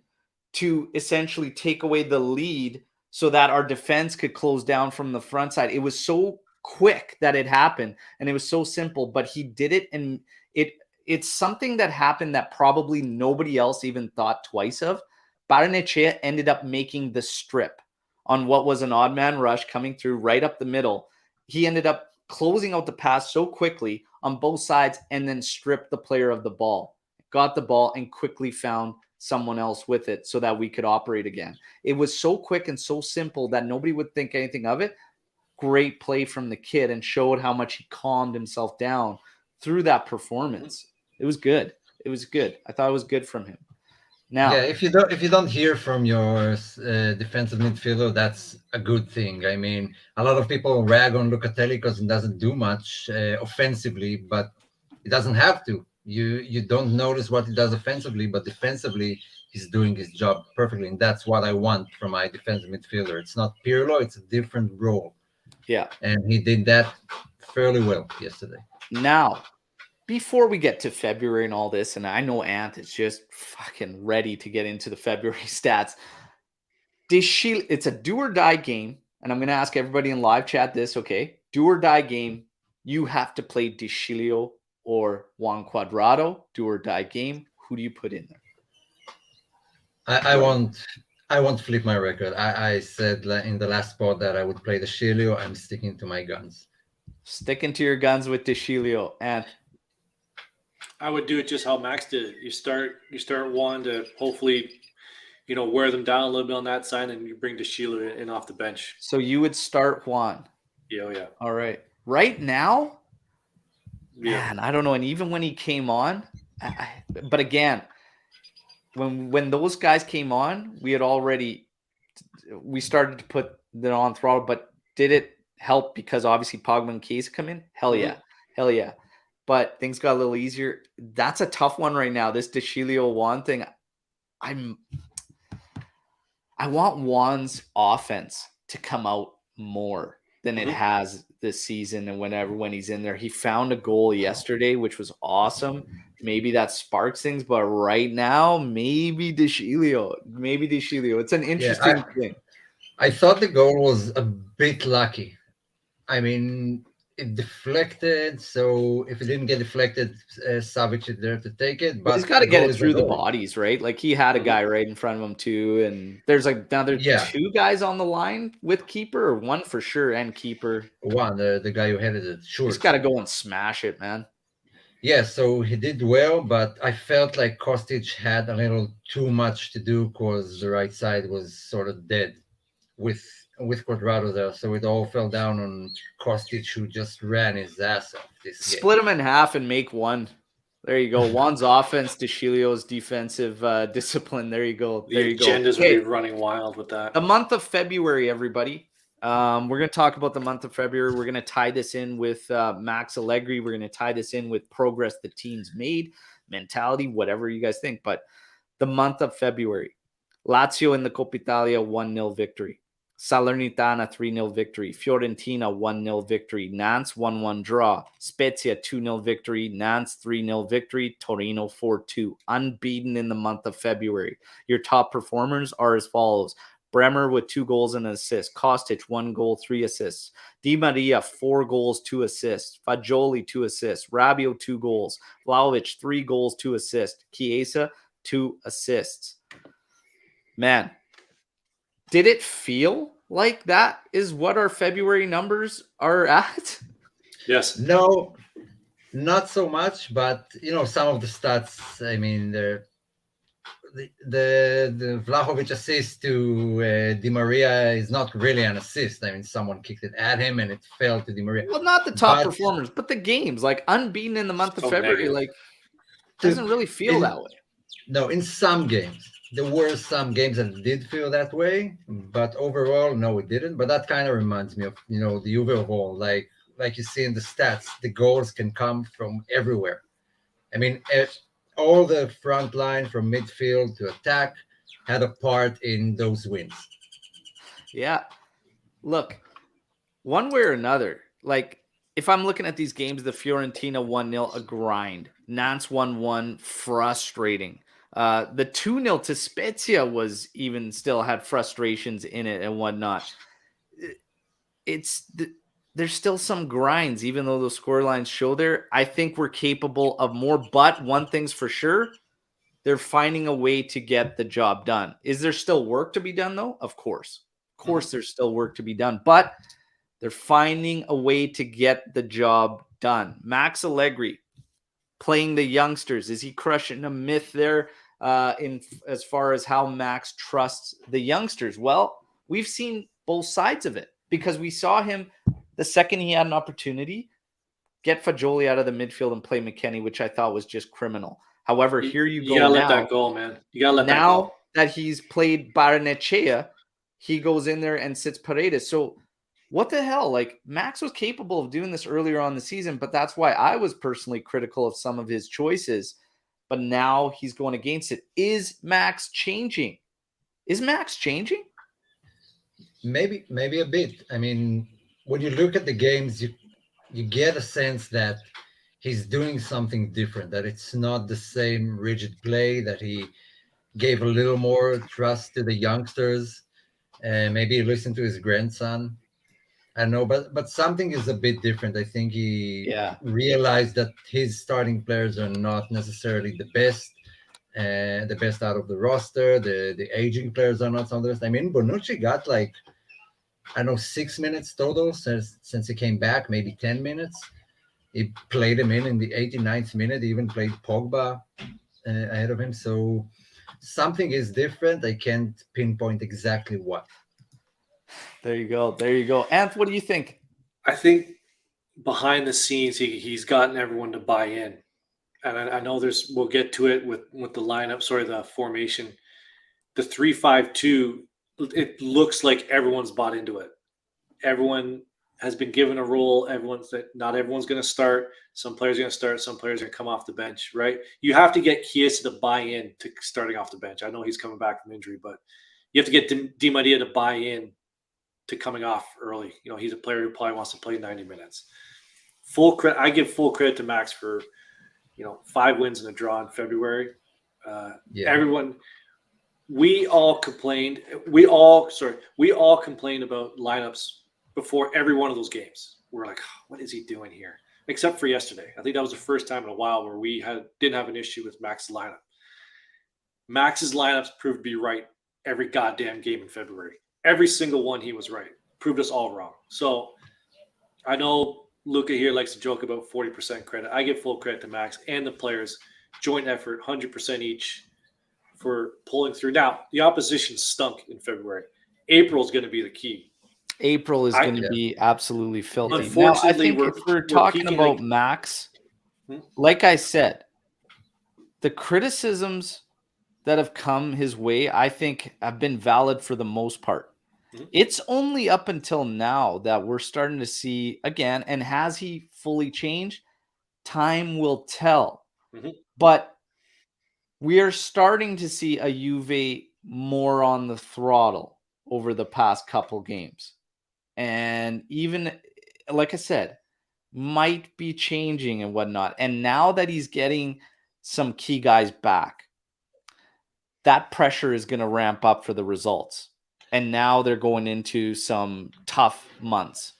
to essentially take away the lead so that our defense could close down from the front side. It was so quick that it happened, and it was so simple, but he did it, and it's something that happened that probably nobody else even thought twice of. Barrenechea ended up making the strip on what was an odd man rush coming through right up the middle. He ended up closing out the pass so quickly on both sides and then stripped the player of the ball, got the ball, and quickly found someone else with it so that we could operate again. It was so quick and so simple that nobody would think anything of it. Great play from the kid, and showed how much he calmed himself down through that performance. It was good. It was good. I thought it was good from him. Now, yeah, if you don't hear from your defensive midfielder, that's a good thing. I mean, a lot of people rag on Lucatelli because he doesn't do much offensively, but he doesn't have to. You don't notice what he does offensively, but defensively he's doing his job perfectly, and that's what I want from my defensive midfielder. It's not Pirlo; it's a different role. yeah. And he did that fairly well yesterday. Now, before we get to February and all this, and I know Ant is just fucking ready to get into the February stats. It's a do or die game, and I'm going to ask everybody in live chat this, okay? Do or die game. You have to play De Sciglio or Juan Cuadrado. Do or die game. Who do you put in there? I won't flip my record. I said in the last spot that I would play De Sciglio. I'm sticking to my guns. Sticking to your guns with De Sciglio. And I would do it just how Max did it. You start Juan to hopefully, wear them down a little bit on that side, and you bring De Sciglio in off the bench. so you would start Juan. Yeah. All right. Right now, Yeah. man, I don't know. And even when he came on, but again, when those guys came on, we started to put them on throttle. But did it help because obviously Pogba and Case come in? Hell yeah. But things got a little easier. That's a tough one right now. This De Sciglio Juan thing. I want Juan's offense to come out more than it has this season, and when he's in there. He found a goal yesterday, which was awesome. Maybe that sparks things, but right now, maybe De Sciglio. It's an interesting thing. I thought the goal was a bit lucky. I mean, it deflected, so if it didn't get deflected, Savic is there to take it. But he's got to the get goal it is through a the goal. bodies, right? Like he had a guy right in front of him too, and there's like another two guys on the line with keeper, or one for sure, and keeper. One, the guy who headed it. Sure, He's got to go and smash it, man. Yeah, so he did well, but I felt like Kostic had a little too much to do because the right side was sort of dead with Cuadrado there. So it all fell down on Kostic, who just ran his ass off this game. Split them in half and make one. There you go. Juan's offense, De Sciglio's defensive discipline. There you go. The agendas would be running wild with that. The month of February, everybody. We're going to talk about the month of February. We're going to tie this in with Max Allegri. We're going to tie this in with progress the team's made, mentality, whatever you guys think. But the month of February, Lazio in the Coppa Italia 1-0 victory. Salernitana 3-0 victory. Fiorentina 1-0 victory. Nantes 1-1 draw. Spezia 2-0 victory. Nantes 3-0 victory. Torino 4-2. Unbeaten in the month of February. Your top performers are as follows. Bremer with 2 goals and an assist. Kostic 1 goal, 3 assists. Di Maria 4 goals, 2 assists. Fagioli 2 assists. Rabiot 2 goals. Vlahovic 3 goals, 2 assists. Chiesa 2 assists. Man, did it feel like that is what our February numbers are at? Yes. No, not so much, but some of the stats. I mean, the Vlahovic assist to Di Maria is not really an assist. I mean, someone kicked it at him and it fell to Di Maria. Well, not the top But performers, but the games, like unbeaten in the month of So February, negative. like doesn't really feel that way. No, in some games. There were some games that did feel that way, but overall, no, it didn't. But that kind of reminds me of, the Juve of all. Like you see in the stats, the goals can come from everywhere. I mean, all the front line from midfield to attack had a part in those wins. Yeah. Look, one way or another, like if I'm looking at these games, the Fiorentina 1-0, a grind. Nantes 1-1, frustrating. The 2-0 to Spezia was even still had frustrations in it and whatnot. There's still some grinds, even though those score lines show there. I think we're capable of more, but one thing's for sure, they're finding a way to get the job done. Is there still work to be done, though? Of course. Of course, there's still work to be done, but they're finding a way to get the job done. Max Allegri playing the youngsters. Is he crushing a myth there in as far as how Max trusts the youngsters? Well, we've seen both sides of it because we saw him the second he had an opportunity get Fagioli out of the midfield and play McKennie, which I thought was just criminal. However, here you go. You gotta now, let that go, man. You gotta let that now go. that he's played Barnechea, he goes in there and sits Paredes. So what the hell? Like Max was capable of doing this earlier on the season, but that's why I was personally critical of some of his choices. But now he's going against it. Is Max changing? Is Max changing? Maybe a bit. I mean, when you look at the games, you get a sense that he's doing something different, that it's not the same rigid play, that he gave a little more trust to the youngsters, and maybe listen to his grandson. I don't know, but something is a bit different. I think he realized that his starting players are not necessarily the best out of the roster. The aging players are not some of the best. I mean, Bonucci got like, I don't know, 6 minutes total since he came back, maybe 10 minutes. He played him in the 89th minute. He even played Pogba ahead of him. So something is different. I can't pinpoint exactly what. There you go. There you go. Anth, what do you think? I think behind the scenes, he's gotten everyone to buy in. And I know we'll get to it with the lineup, the formation. The 3-5-2, it looks like everyone's bought into it. Everyone has been given a role. Not everyone's going to start. Some players are going to start. Some players are going to come off the bench, right? You have to get Chiesa to buy in to starting off the bench. I know he's coming back from injury, but you have to get Di Maria to buy in to coming off early. He's a player who probably wants to play 90 minutes. Full credit. I give full credit to Max for, 5 wins and a draw in February. Everyone, we all complained about lineups before every one of those games. We're like, what is he doing here? Except for yesterday. I think that was the first time in a while where we didn't have an issue with Max's lineup. Max's lineups proved to be right every goddamn game in February. Every single one he was right. Proved us all wrong. So I know Luca here likes to joke about 40% credit. I give full credit to Max and the players. Joint effort, 100% each for pulling through. Now, the opposition stunk in February. April is going to be the key. April is going to be absolutely filthy. Unfortunately, now, I think if we're talking about Max, like I said, the criticisms that have come his way, I think, have been valid for the most part. It's only up until now that we're starting to see again, and has he fully changed? Time will tell. But we are starting to see a Juve more on the throttle over the past couple games. And even, like I said, might be changing and whatnot. And now that he's getting some key guys back, that pressure is going to ramp up for the results. And now they're going into some tough months.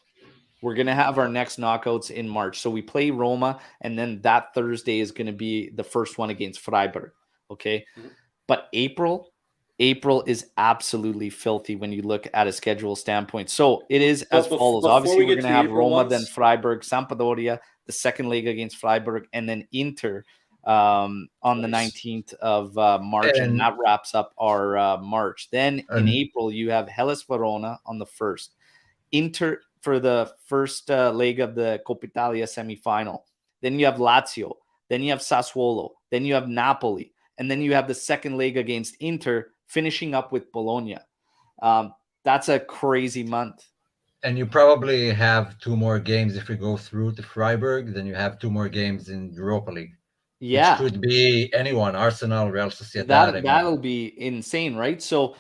We're going to have our next knockouts in March. So we play Roma, and then that Thursday is going to be the first one against Freiburg. Okay. But April, April is absolutely filthy when you look at a schedule standpoint. So it is But as follows. before Obviously, we we're get going to to the have April Roma, then ones- Freiburg, Sampdoria, the second leg against Freiburg, and then Inter on the Nice. 19th of March, and And- that wraps up our March. Then in And- April, you have Hellas Verona on the 1st, Inter for the first leg of the Coppa Italia semifinal. Then you have Lazio. Then you have Sassuolo. Then you have Napoli. And then you have the second leg against Inter, finishing up with Bologna. That's a crazy month. And you probably have 2 more games if you go through to Freiburg. Then you have 2 more games in Europa League. Yeah. Which could be anyone, Arsenal, Real Sociedad. That'll be insane, right? So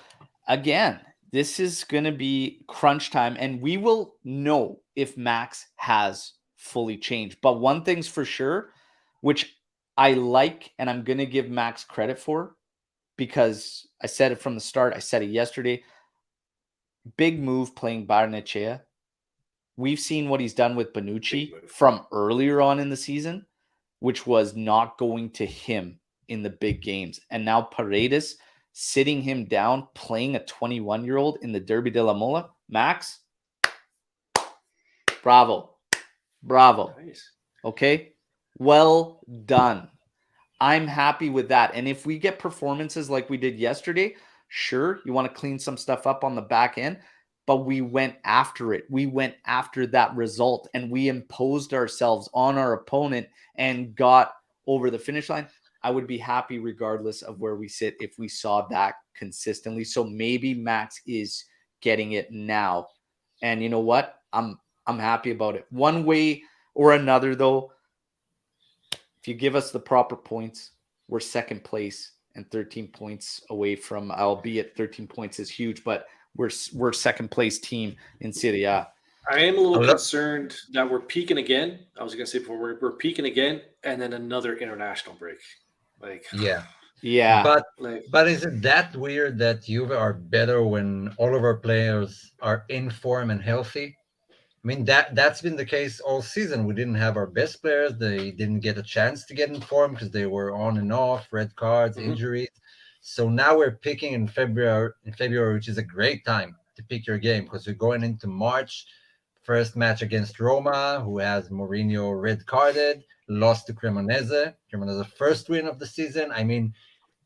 again, this is going to be crunch time, and we will know if Max has fully changed. But one thing's for sure, which I like, and I'm going to give Max credit for, because I said it from the start. I said it yesterday. Big move playing Barnechea. We've seen what he's done with Bonucci from earlier on in the season, which was not going to him in the big games. And now Paredes sitting him down, playing a 21-year-old in the Derby della Mola. Max, bravo. Nice. Okay, well done. I'm happy with that. And if we get performances like we did yesterday, sure, you want to clean some stuff up on the back end, but we went after it. We went after that result, and we imposed ourselves on our opponent and got over the finish line. I would be happy regardless of where we sit if we saw that consistently. So maybe Max is getting it now. And you know what? I'm happy about it. One way or another, though, if you give us the proper points, we're second place and 13 points away from, albeit 13 points is huge, but we're second place team in Serie A. I am a little concerned that we're peaking again. I was going to say before, we're peaking again, and then another international break. Yeah. But is it that weird that Juve are better when all of our players are in form and healthy? I mean, that's been the case all season. We didn't have our best players. They didn't get a chance to get in form because they were on and off, red cards, injuries. So now we're picking in February, which is a great time to pick your game because we're going into March. First match against Roma, who has Mourinho red carded, lost to Cremonese. Cremonese first win of the season. I mean,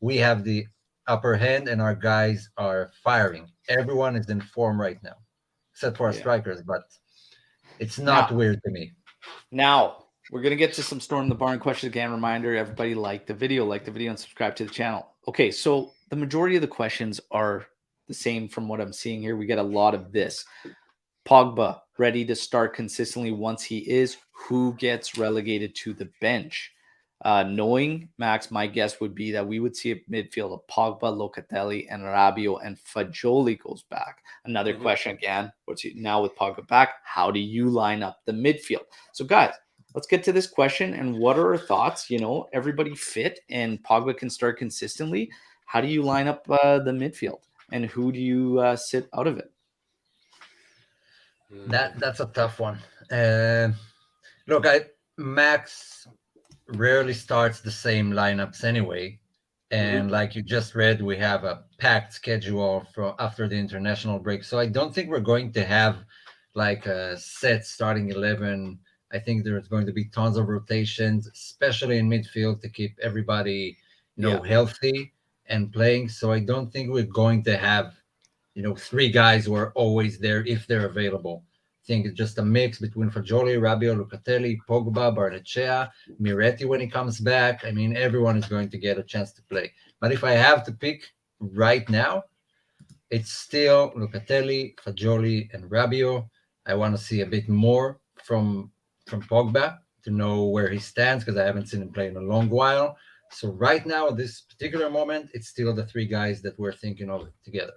we have the upper hand and our guys are firing. Everyone is in form right now, except for our strikers, but it's not weird to me. Now, we're going to get to some Storm the Barn questions again. Reminder, everybody like the video and subscribe to the channel. Okay, so the majority of the questions are the same from what I'm seeing here. We get a lot of this. Pogba, ready to start consistently once he is. Who gets relegated to the bench? Knowing Max, my guess would be that we would see a midfield of Pogba, Locatelli, and Rabiot, and Fagioli goes back. Another question again, now with Pogba back, how do you line up the midfield? So guys, let's get to this question. And what are our thoughts? You know, everybody fit and Pogba can start consistently. How do you line up the midfield? And who do you sit out of it? That's a tough one. Look, Max rarely starts the same lineups anyway. And like you just read, we have a packed schedule for after the international break. So I don't think we're going to have like a set starting 11. I think there's going to be tons of rotations, especially in midfield to keep everybody, healthy and playing. So I don't think we're going to have, 3 guys who are always there if they're available. I think it's just a mix between Fagioli, Rabiot, Locatelli, Pogba, Barnechea, Miretti when he comes back. I mean, everyone is going to get a chance to play. But if I have to pick right now, it's still Locatelli, Fagioli, and Rabiot. I want to see a bit more from Pogba to know where he stands because I haven't seen him play in a long while. So right now, at this particular moment, it's still the 3 guys that we're thinking of together.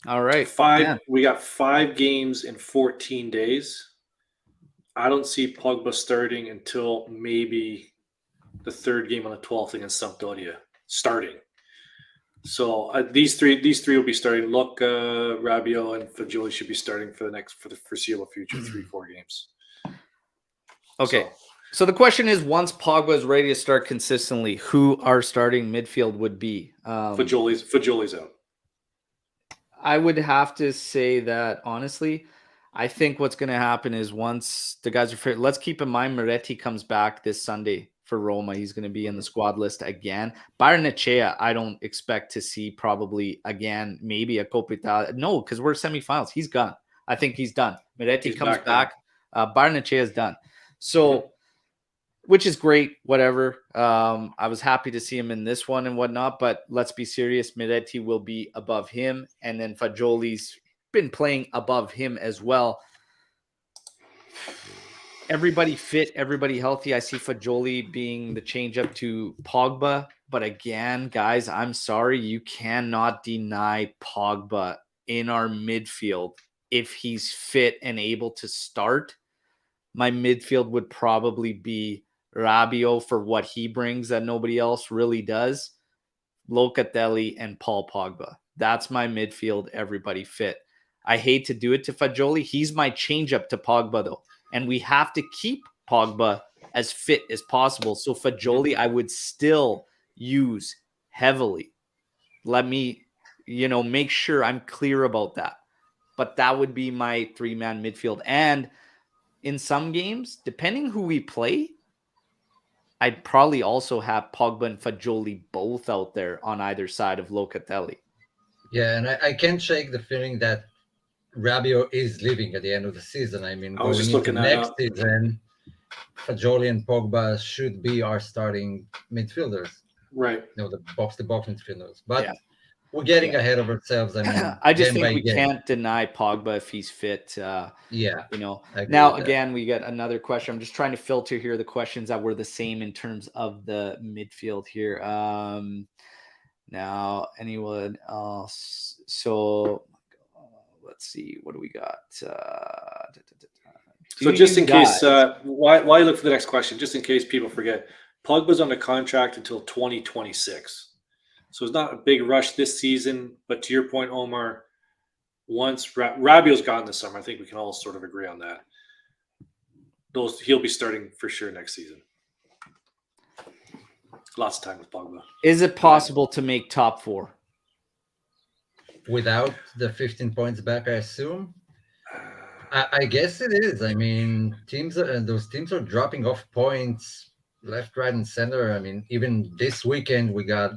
All right. We got 5 games in 14 days. I don't see Pogba starting until maybe the 3rd game on the 12th against Sampdoria starting. So these three will be starting. Luca, Rabiot, and Fagioli should be starting for the foreseeable future, 3-4 games. Okay. So the question is, once Pogba is ready to start consistently, who our starting midfield would be? Fajoli's out. I would have to say that, honestly, I think what's going to happen is once the guys are fit, let's keep in mind Moretti comes back this Sunday for Roma. He's going to be in the squad list again. Barnechea, I don't expect to see probably again, maybe a Coppa Italia. No, because we're semifinals. He's gone. I think he's done. Moretti comes back. Barnechea is done. So, which is great, whatever. I was happy to see him in this one and whatnot, but let's be serious. Moretti will be above him, and then Fajoli's been playing above him as well. Everybody fit, everybody healthy. I see Fajoli being the change up to Pogba, but again, guys, I'm sorry, you cannot deny Pogba in our midfield. If he's fit and able to start, my midfield would probably be Rabiot for what he brings that nobody else really does, Locatelli, and Paul Pogba. That's my midfield, everybody fit. I hate to do it to Fajoli. He's my change-up to Pogba, though. And we have to keep Pogba as fit as possible. So Fajoli, I would still use heavily. Let me, make sure I'm clear about that. But that would be my three-man midfield. And in some games, depending who we play, I'd probably also have Pogba and Fajoli both out there on either side of Locatelli. Yeah, and I can't shake the feeling that Rabiot is leaving at the end of the season. I mean, going into next season, Fajoli and Pogba should be our starting midfielders. Right. The box-to-box midfielders. But we're getting ahead of ourselves. I mean, I just think we can't deny Pogba if he's fit. Now, again, we get another question. I'm just trying to filter here the questions that were the same in terms of the midfield here. Now, anyone else? So let's see. What do we got? So just in case, why look for the next question? Just in case people forget, Pogba's under contract until 2026. So it's not a big rush this season, but to your point, Omer, once Rabiot's gone this summer, I think we can all sort of agree on that. He'll be starting for sure next season. Lots of time with Pogba. Is it possible to make top four? Without the 15 points back, I assume? I guess it is. I mean, those teams are dropping off points left, right, and center. I mean, even this weekend, we got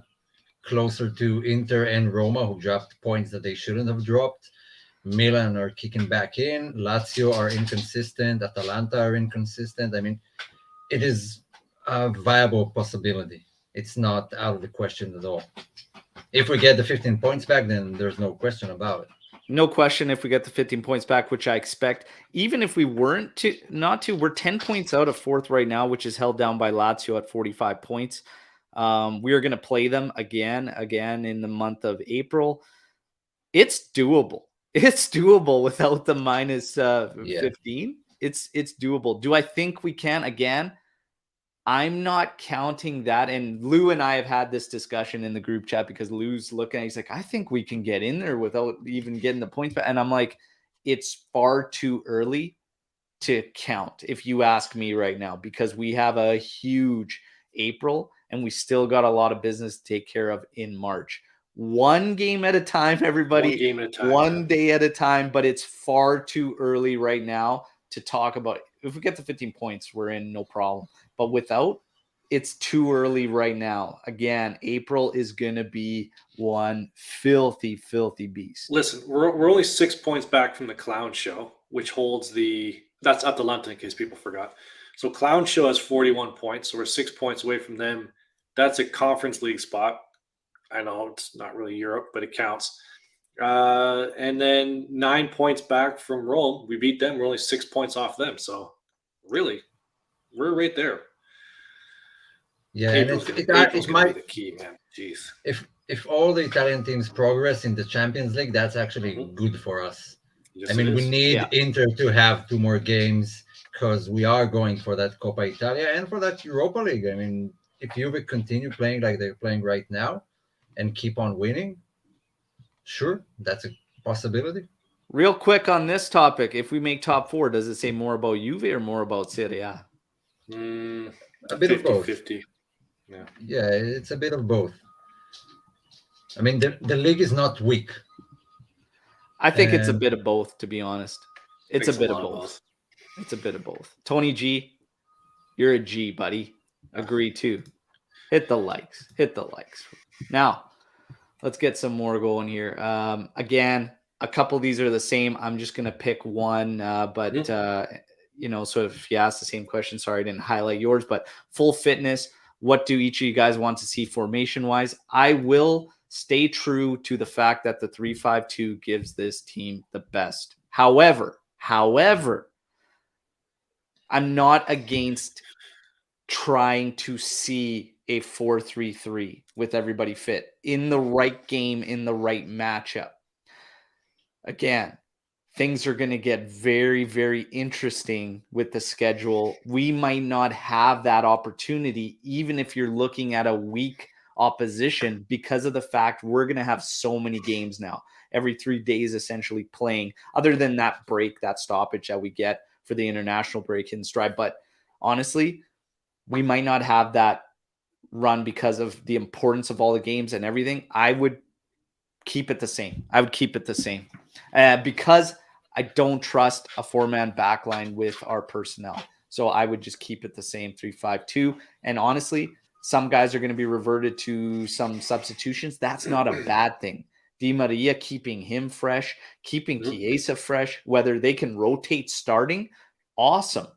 closer to Inter and Roma, who dropped points that they shouldn't have dropped. Milan are kicking back in. Lazio are inconsistent. Atalanta are inconsistent. I mean, it is a viable possibility. It's not out of the question at all. If we get the 15 points back, then there's no question about it. No question if we get the 15 points back, which I expect. Even if we weren't we're 10 points out of fourth right now, which is held down by Lazio at 45 points. We are going to play them again in the month of April. It's doable. It's doable without the minus 15. It's doable. Do I think we can? Again, I'm not counting that. And Lou and I have had this discussion in the group chat because Lou's looking at, he's like, I think we can get in there without even getting the points back. And I'm like, it's far too early to count, if you ask me right now, because we have a huge April and we still got a lot of business to take care of in March. One game at a time, everybody. 1 game at a time. One day at a time, but it's far too early right now to talk about it. If we get the 15 points, we're in, no problem. But without, it's too early right now. Again, April is going to be one filthy, filthy beast. Listen, we're only 6 points back from the Clown Show, which holds that's Atalanta in case people forgot. So Clown Show has 41 points, so we're 6 points away from them. That's a Conference League spot. I know it's not really Europe, but it counts. And then 9 points back from Rome. We beat them. We're only 6 points off them. So really, we're right there. Yeah, April's and gonna be the key, man. Jeez. If all the Italian teams progress in the Champions League, that's actually good for us. Yes, I mean, we need Inter to have 2 more games because we are going for that Coppa Italia and for that Europa League. I mean, if Juve continue playing like they're playing right now and keep on winning, sure, that's a possibility. Real quick on this topic, if we make top 4, does it say more about Juve or more about Serie A? A bit of both. 50-50. Yeah, it's a bit of both. I mean, the league is not weak. I think it's a bit of both, to be honest. It's a Makes bit of lot both. It's a bit of both. Tony G, you're a G, buddy. Agree too. Hit the likes. Hit the likes. Now, let's get some more going here. Again, a couple of these are the same. I'm just going to pick one, but sort of if you ask the same question, sorry I didn't highlight yours, but full fitness, what do each of you guys want to see formation-wise? I will stay true to the fact that the 3-5-2 gives this team the best. However, I'm not against trying to see a 4-3-3 with everybody fit in the right game, in the right matchup. Again, things are going to get very, very interesting with the schedule. We might not have that opportunity, even if you're looking at a weak opposition, because of the fact we're going to have so many games now, every 3 days essentially playing, other than that break, that stoppage that we get for the international break in stride. But honestly, we might not have that run because of the importance of all the games and everything. I would keep it the same. Because I don't trust a 4-man backline with our personnel. So I would just keep it the same 3-5-2. And honestly, some guys are going to be reverted to some substitutions. That's not a bad thing. Di Maria, keeping him fresh, keeping Chiesa fresh, whether they can rotate starting, awesome.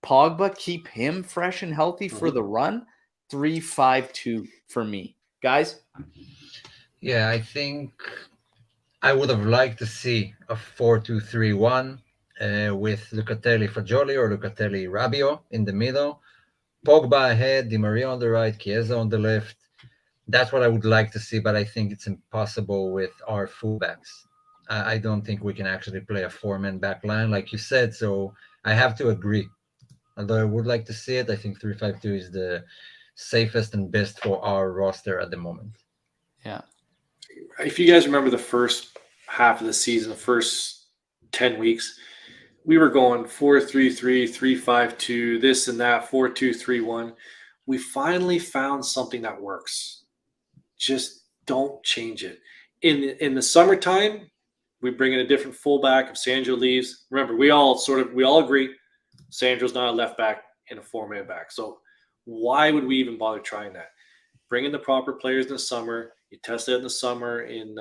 Pogba, keep him fresh and healthy for the run. 3-5-2 for me. Guys? Yeah, I think I would have liked to see a 4-2-3-1 with Lucatelli Fagioli or Lucatelli Rabiot in the middle. Pogba ahead, Di Maria on the right, Chiesa on the left. That's what I would like to see, but I think it's impossible with our fullbacks. I don't think we can actually play a 4-man back line, like you said, so I have to agree. Although I would like to see it, I think 3-5-2 is the safest and best for our roster at the moment. Yeah. If you guys remember the first half of the season, the first 10 weeks, we were going 4-3-3, 3-5-2, this and that, 4-2-3-1. We finally found something that works. Just don't change it. In the summertime, we bring in a different fullback. If Sandro leaves, remember, we all agree Sandro's not a left back in a 4-man back. So why would we even bother trying that? Bring in the proper players in the summer. You test it in the summer in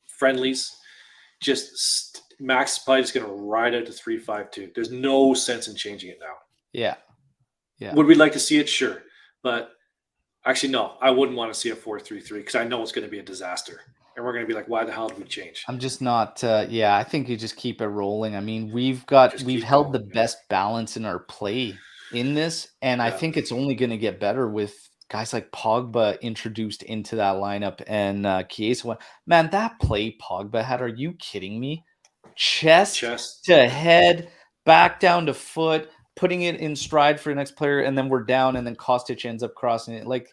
friendlies. Max is probably just going to ride out to 3-5-2. There's no sense in changing it now. Yeah. Would we like to see it? Sure. But actually, no, I wouldn't want to see a 4-3-3 because I know it's going to be a disaster. And we're going to be like, why the hell did we change? I'm just not, I think you just keep it rolling. I mean, we've held the best balance in our play in this. And I think it's only going to get better with guys like Pogba introduced into that lineup and Chiesa. Man, that play Pogba had, are you kidding me? Chest to head, back down to foot, putting it in stride for the next player, and then we're down, and then Kostic ends up crossing it. Like,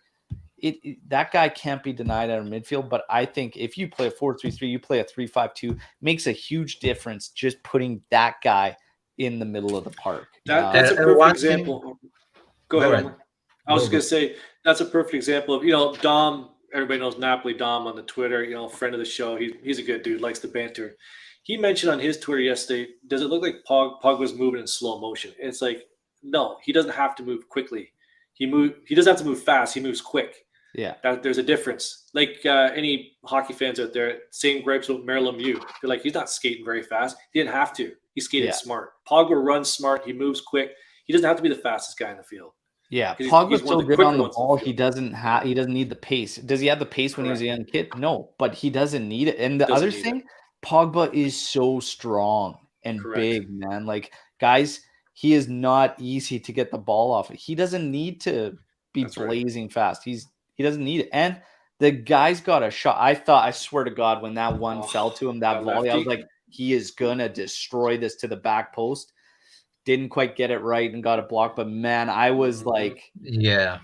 that guy can't be denied out of midfield, but I think if you play a 4-3-3, you play a 3-5-2, makes a huge difference just putting that guy in the middle of the park. That's a perfect example. Go ahead, Omer. I was going to say, that's a perfect example of, Dom, everybody knows Napoli Dom on the Twitter, friend of the show. He's a good dude, likes the banter. He mentioned on his Twitter yesterday, does it look like Pogba's moving in slow motion? And it's like, no, he doesn't have to move quickly. He doesn't have to move fast. He moves quick. Yeah. There's a difference. Like any hockey fans out there, same gripes with Mario Lemieux. They're like, he's not skating very fast. He didn't have to. He skated smart. Pogba runs smart. He moves quick. He doesn't have to be the fastest guy in the field. Yeah, Pogba's so good on the ball. He doesn't need the pace. Does he have the pace when he was a young kid? No, but he doesn't need it. And the other thing, Pogba is so strong and big, man. Like, guys, he is not easy to get the ball off. He doesn't need to be blazing fast. He doesn't need it. And the guy's got a shot. I swear to God, when that one fell to him, that volley, I was like, he is gonna destroy this to the back post. Didn't quite get it right and got it blocked, but man, I was like, yeah.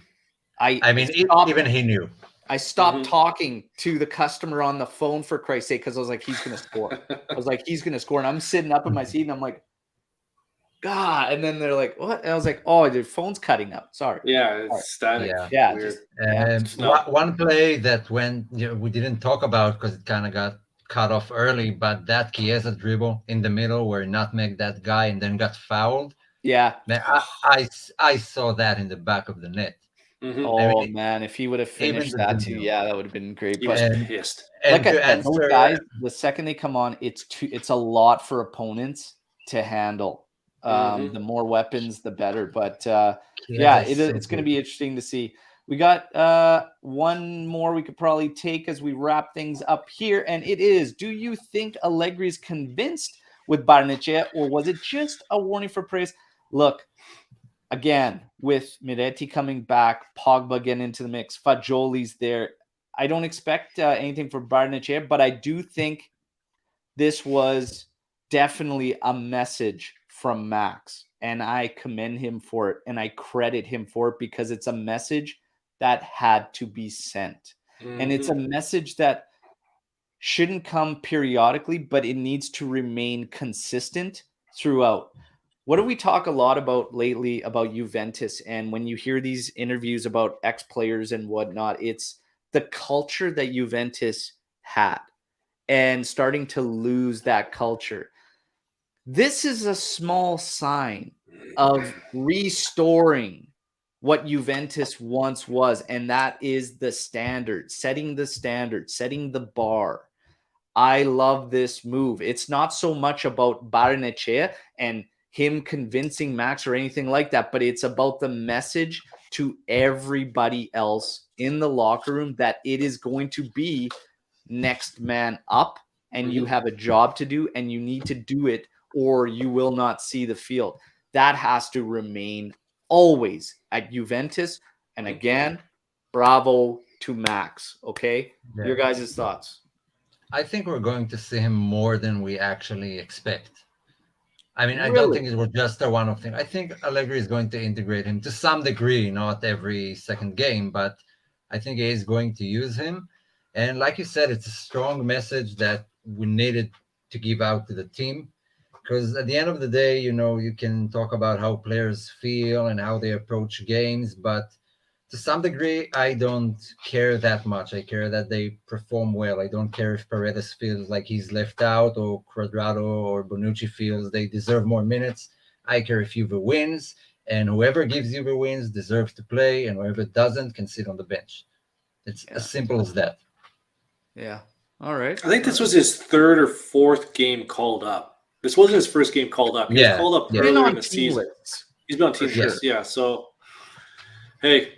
Even he knew. I stopped talking to the customer on the phone, for Christ's sake, because I was like, he's gonna score. And I'm sitting up in my seat and I'm like, God. And then they're like, what? And I was like, oh, your phone's cutting up. Sorry. Yeah, it's static. Yeah. Yeah, Weird. just yeah. No. One play that we didn't talk about because it kind of got cut off early, but that Chiesa dribble in the middle where he nutmegged that guy and then got fouled. Yeah. Man, I saw that in the back of the net. Mhm. Oh I mean, man, if he would have even finished the that too, Danilo. yeah, that would have been great. He But was And- pissed. And like I to said, those answer, guys, the second they come on, it's a lot for opponents to handle. Mhm. The more weapons, the better. But Chiesa yeah, is so it's going to good. be interesting to see. We got one more we could probably take as we wrap things up here, and it is: do you think Allegri is convinced with Barnechea, or was it just a warning for praise? Look, again, with Miretti coming back, Pogba getting into the mix, Fagioli's there. I don't expect anything for Barnechea, but I do think this was definitely a message from Max, and I commend him for it, and I credit him for it because it's a message that had to be sent. And it's a message that shouldn't come periodically, but it needs to remain consistent throughout. What do we talk a lot about lately about Juventus? And when you hear these interviews about ex-players and whatnot, it's the culture that Juventus had and starting to lose that culture. This is a small sign of restoring what Juventus once was, and that is the standard, setting the bar. I love this move. It's not so much about Barnechea and him convincing Max or anything like that, but it's about the message to everybody else in the locker room that it is going to be next man up, and you have a job to do, and you need to do it, or you will not see the field. That has to remain always at Juventus. And again, bravo to Max. Okay, Yeah. your guys' thoughts? I think we're going to see him more than we actually expect. I mean, I don't Really? think it was just a one-off thing. I think Allegri is going to integrate him to some degree, not every second game, but I think he is going to use him. And like you said, it's a strong message that we needed to give out to the team. Because at the end of the day, you can talk about how players feel and how they approach games, but to some degree, I don't care that much. I care that they perform well. I don't care if Paredes feels like he's left out or Quadrado or Bonucci feels they deserve more minutes. I care if Juve wins, and whoever gives Juve wins deserves to play, and whoever doesn't can sit on the bench. It's as simple as that. Yeah. All right. I think this was his third or fourth game called up. This wasn't his first game called up. He was called up Been earlier on in the team season. lists. He's been on team Yes. lists, yeah. So, hey,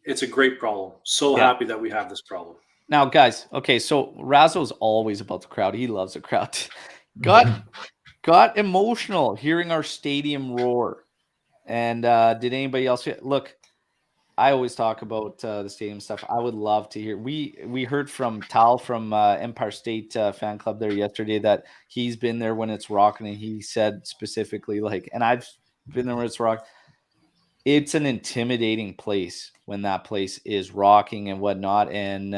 it's a great problem. So Yeah. happy that we have this problem. Now, guys, okay, so Razzo's always about the crowd. He loves the crowd. Got emotional hearing our stadium roar. And did anybody else look? I always talk about the stadium stuff. I would love to hear. We heard from Tal from Empire State fan club there yesterday that he's been there when it's rocking, and he said specifically and I've been there when it's rock. It's an intimidating place when that place is rocking and whatnot. And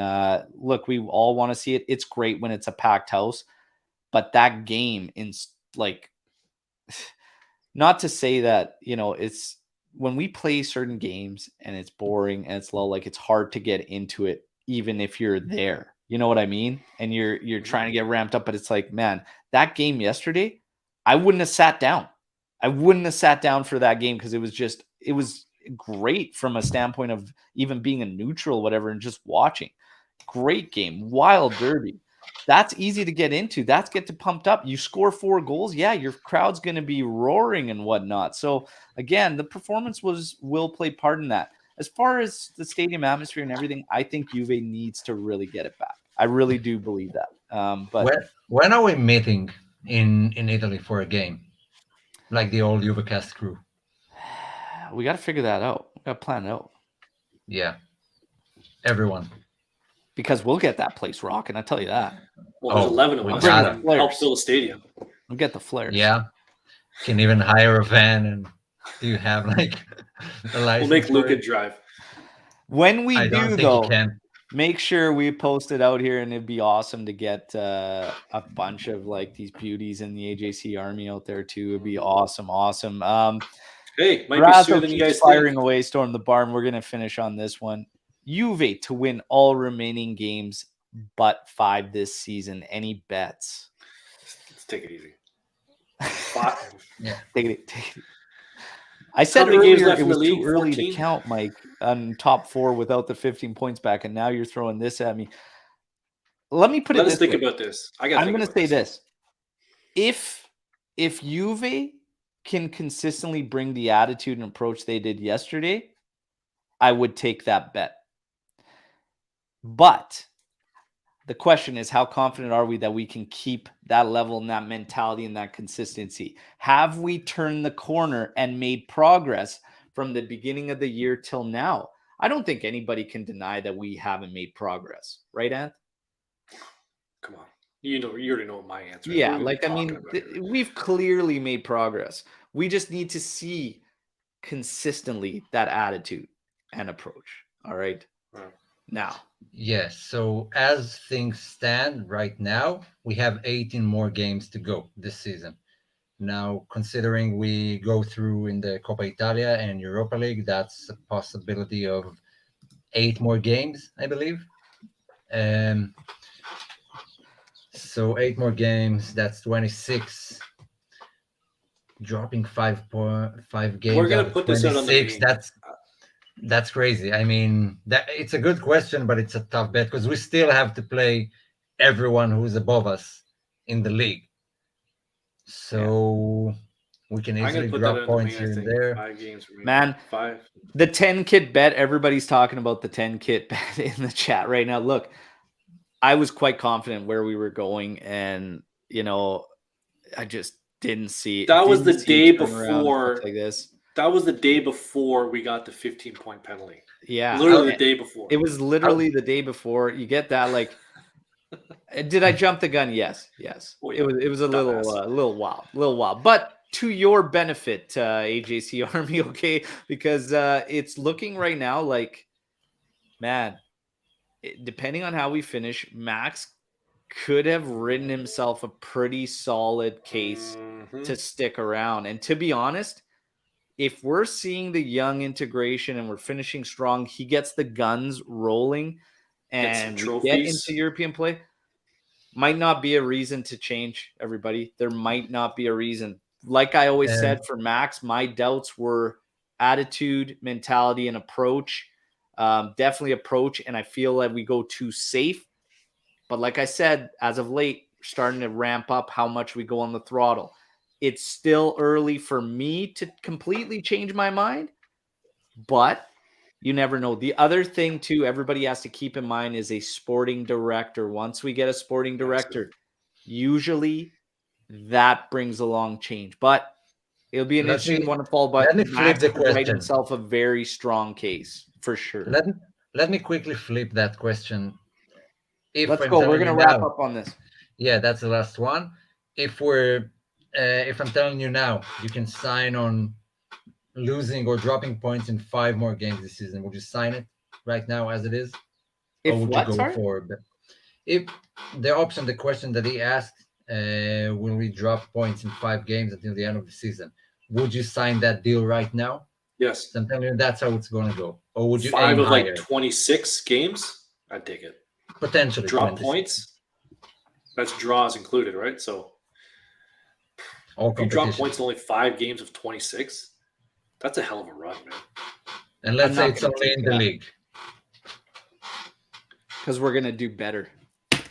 look, we all want to see it. It's great when it's a packed house, but that game not to say that, it's when we play certain games and it's boring and it's low, it's hard to get into it, even if you're there, you know what I mean? And you're trying to get ramped up, but it's man, that game yesterday, I wouldn't have sat down. For that game because it was great from a standpoint of even being a neutral, whatever, and just watching. Great game, wild derby. That's easy to get into. That's get to pumped up. You score 4 goals. Yeah, your crowd's going to be roaring and whatnot. So again, the performance will play part in that. As far as the stadium atmosphere and everything, I think Juve needs to really get it back. I really do believe that. But when are we meeting in Italy for a game? Like the old Juvecast crew. we got to figure that out. We got to plan it out. Yeah. Everyone. Because we'll get that place rocking, I tell you that. Well, there's 11 of we us. gotta. Help fill the stadium. We'll get the flares. Yeah. Can even hire a van, and do you have a license? We'll make for Luca it? drive. When we I don't do, think though, you can. Make sure we post it out here, and it'd be awesome to get a bunch of like these beauties in the AJC army out there too. It'd be awesome. Hey, might be Razzo sooner than you keeps guys firing think. away. Storm the barn. We're gonna finish on this one. Juve to win all remaining games but 5 this season. Any bets? Let's take it easy. Take it. I said many games earlier left it in the was too league? early 14? to count, Mike, on top 4 without the 15 points back, and now you're throwing this at me. Let me put Let it us this think way. about this. I'm going to say this. If Juve can consistently bring the attitude and approach they did yesterday, I would take that bet. But the question is, how confident are we that we can keep that level and that mentality and that consistency? Have we turned the corner and made progress from the beginning of the year till now? I don't think anybody can deny that we haven't made progress. Right, Ant? Come on. You already know what my answer is. Yeah, What are we like, I talking mean, about here? we've clearly made progress. We just need to see consistently that attitude and approach. All right. Wow. Now, Yes. So as things stand right now, we have 18 more games to go this season. Now, considering we go through in the Coppa Italia and Europa League, that's a possibility of 8 more games, I believe. So 8 more games, that's 26. Dropping 5 games We're gonna out of put this out on the 26. meme. That's crazy. I mean, that it's a good question, but it's a tough bet because we still have to play everyone who's above us in the league. So we can I'm easily gonna put that drop out on the points meme. here I and think there. 5 games remaining. man, 5. the 10 kit bet, everybody's talking about the 10 kit bet in the chat right now. Look, I was quite confident where we were going, and I just didn't see. That was the didn't see day it turn around and before. stuff like this. That was the day before we got the 15-point penalty. Yeah, Literally the day before. it was literally the day before. You get that? Like, did I jump the gun? Yes. Oh, It yeah. was a Dumbass. little wild. But to your benefit, AJC Army, okay, because it's looking right now like, man, depending on how we finish, Max could have written himself a pretty solid case Mhm. to stick around. And to be honest, if we're seeing the young integration and we're finishing strong, he gets the guns rolling and we get trophies. into European play, might not be a reason to change, everybody. There might not be a reason. Like I always said, for Max, my doubts were attitude, mentality, and approach. Definitely approach, and I feel like we go too safe. But like I said, as of late, we're starting to ramp up how much we go on the throttle. It's still early for me to completely change my mind, but you never know. The other thing, too, everybody has to keep in mind is a sporting director. Once we get a sporting director, usually that brings along change. But it'll be an interesting one to follow. But let me flip Max the could write question. himself a very strong case, for sure. Let me quickly flip that question. Let's go. We're going to wrap up on this. Yeah, that's the last one. If I'm telling you now, you can sign on losing or dropping points in 5 more games this season, would you sign it right now as it is? If or would what, you go sorry? for if the question that he asked, will we drop points in 5 games until the end of the season? Would you sign that deal right now? Yes. So I'm telling you that's how it's going to go. Or would you 5 aim of higher? like 26 games? I'd take it. Potentially Drop 26. points? That's draws included, right? So All if you drop competition. points in only 5 games of 26, that's a hell of a run, man. And let's I'm say not it's gonna only take in the that. league. Because we're going to do better.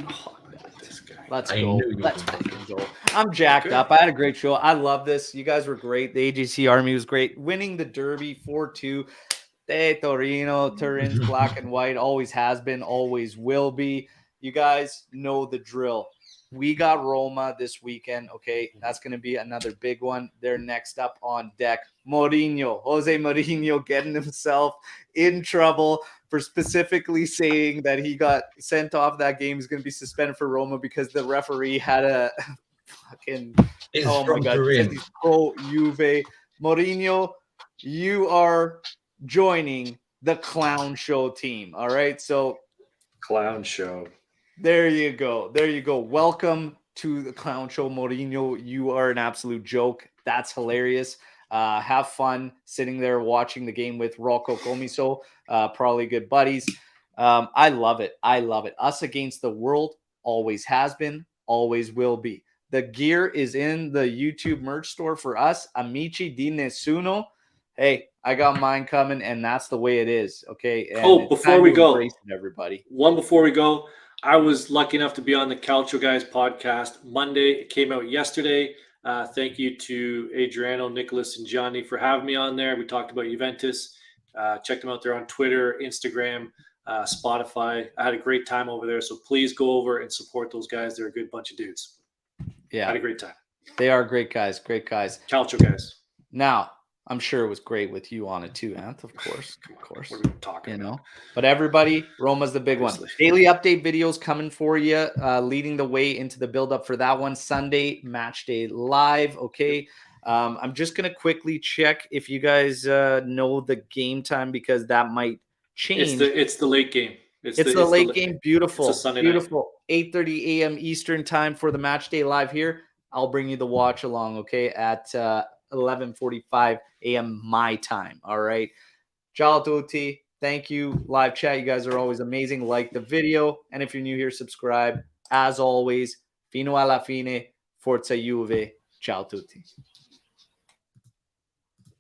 Oh, this guy. Let's I go. knew you Let's would. fucking go. I'm jacked Okay. up. I had a great show. I love this. You guys were great. The AJC Army was great. Winning the Derby 4-2. Torino, Turin's black and white. Always has been, always will be. You guys know the drill. We got Roma this weekend. Okay, that's going to be another big one. They're next up on deck. Jose Mourinho getting himself in trouble for specifically saying that he got sent off that game. He's going to be suspended for Roma because the referee had a fucking, Is oh my from God, Turin. because he's pro Juve. Mourinho, you are joining the clown show team. All right. So Clown show. There you go. There you go. Welcome to the Clown Show, Mourinho. You are an absolute joke. That's hilarious. Have fun sitting there watching the game with Rocco Comiso, probably good buddies. I love it. I love it. Us against the world always has been, always will be. The gear is in the YouTube merch store for us. Amici di Nessuno. Hey, I got mine coming, and that's the way it is. Okay. And Before we go, everybody. Before we go, I was lucky enough to be on the Calcio Guys podcast Monday. It came out yesterday. Thank you to Adriano, Nicholas, and Johnny for having me on there. We talked about Juventus. Check them out there on Twitter, Instagram, Spotify. I had a great time over there. So please go over and support those guys. They're a good bunch of dudes. Yeah. I had a great time. They are great guys. Great guys. Calcio Guys. Now, I'm sure it was great with you on it too, Anth, of course. Come on, Of course. What are we talking about? But everybody, Roma's the big Obviously. one. Daily update videos coming for you, leading the way into the build-up for that one. Sunday, match day live, okay? I'm just going to quickly check if you guys know the game time because that might change. It's the late game. It's the late game. Beautiful. It's a Sunday Beautiful. 8:30 a.m. Eastern time for the match day live here. I'll bring you the watch along, okay, at 11:45 a.m. my time. All right. Ciao tutti. Thank you. Live chat. You guys are always amazing. Like the video. And if you're new here, subscribe. As always, fino alla fine. Forza Juve. Ciao tutti.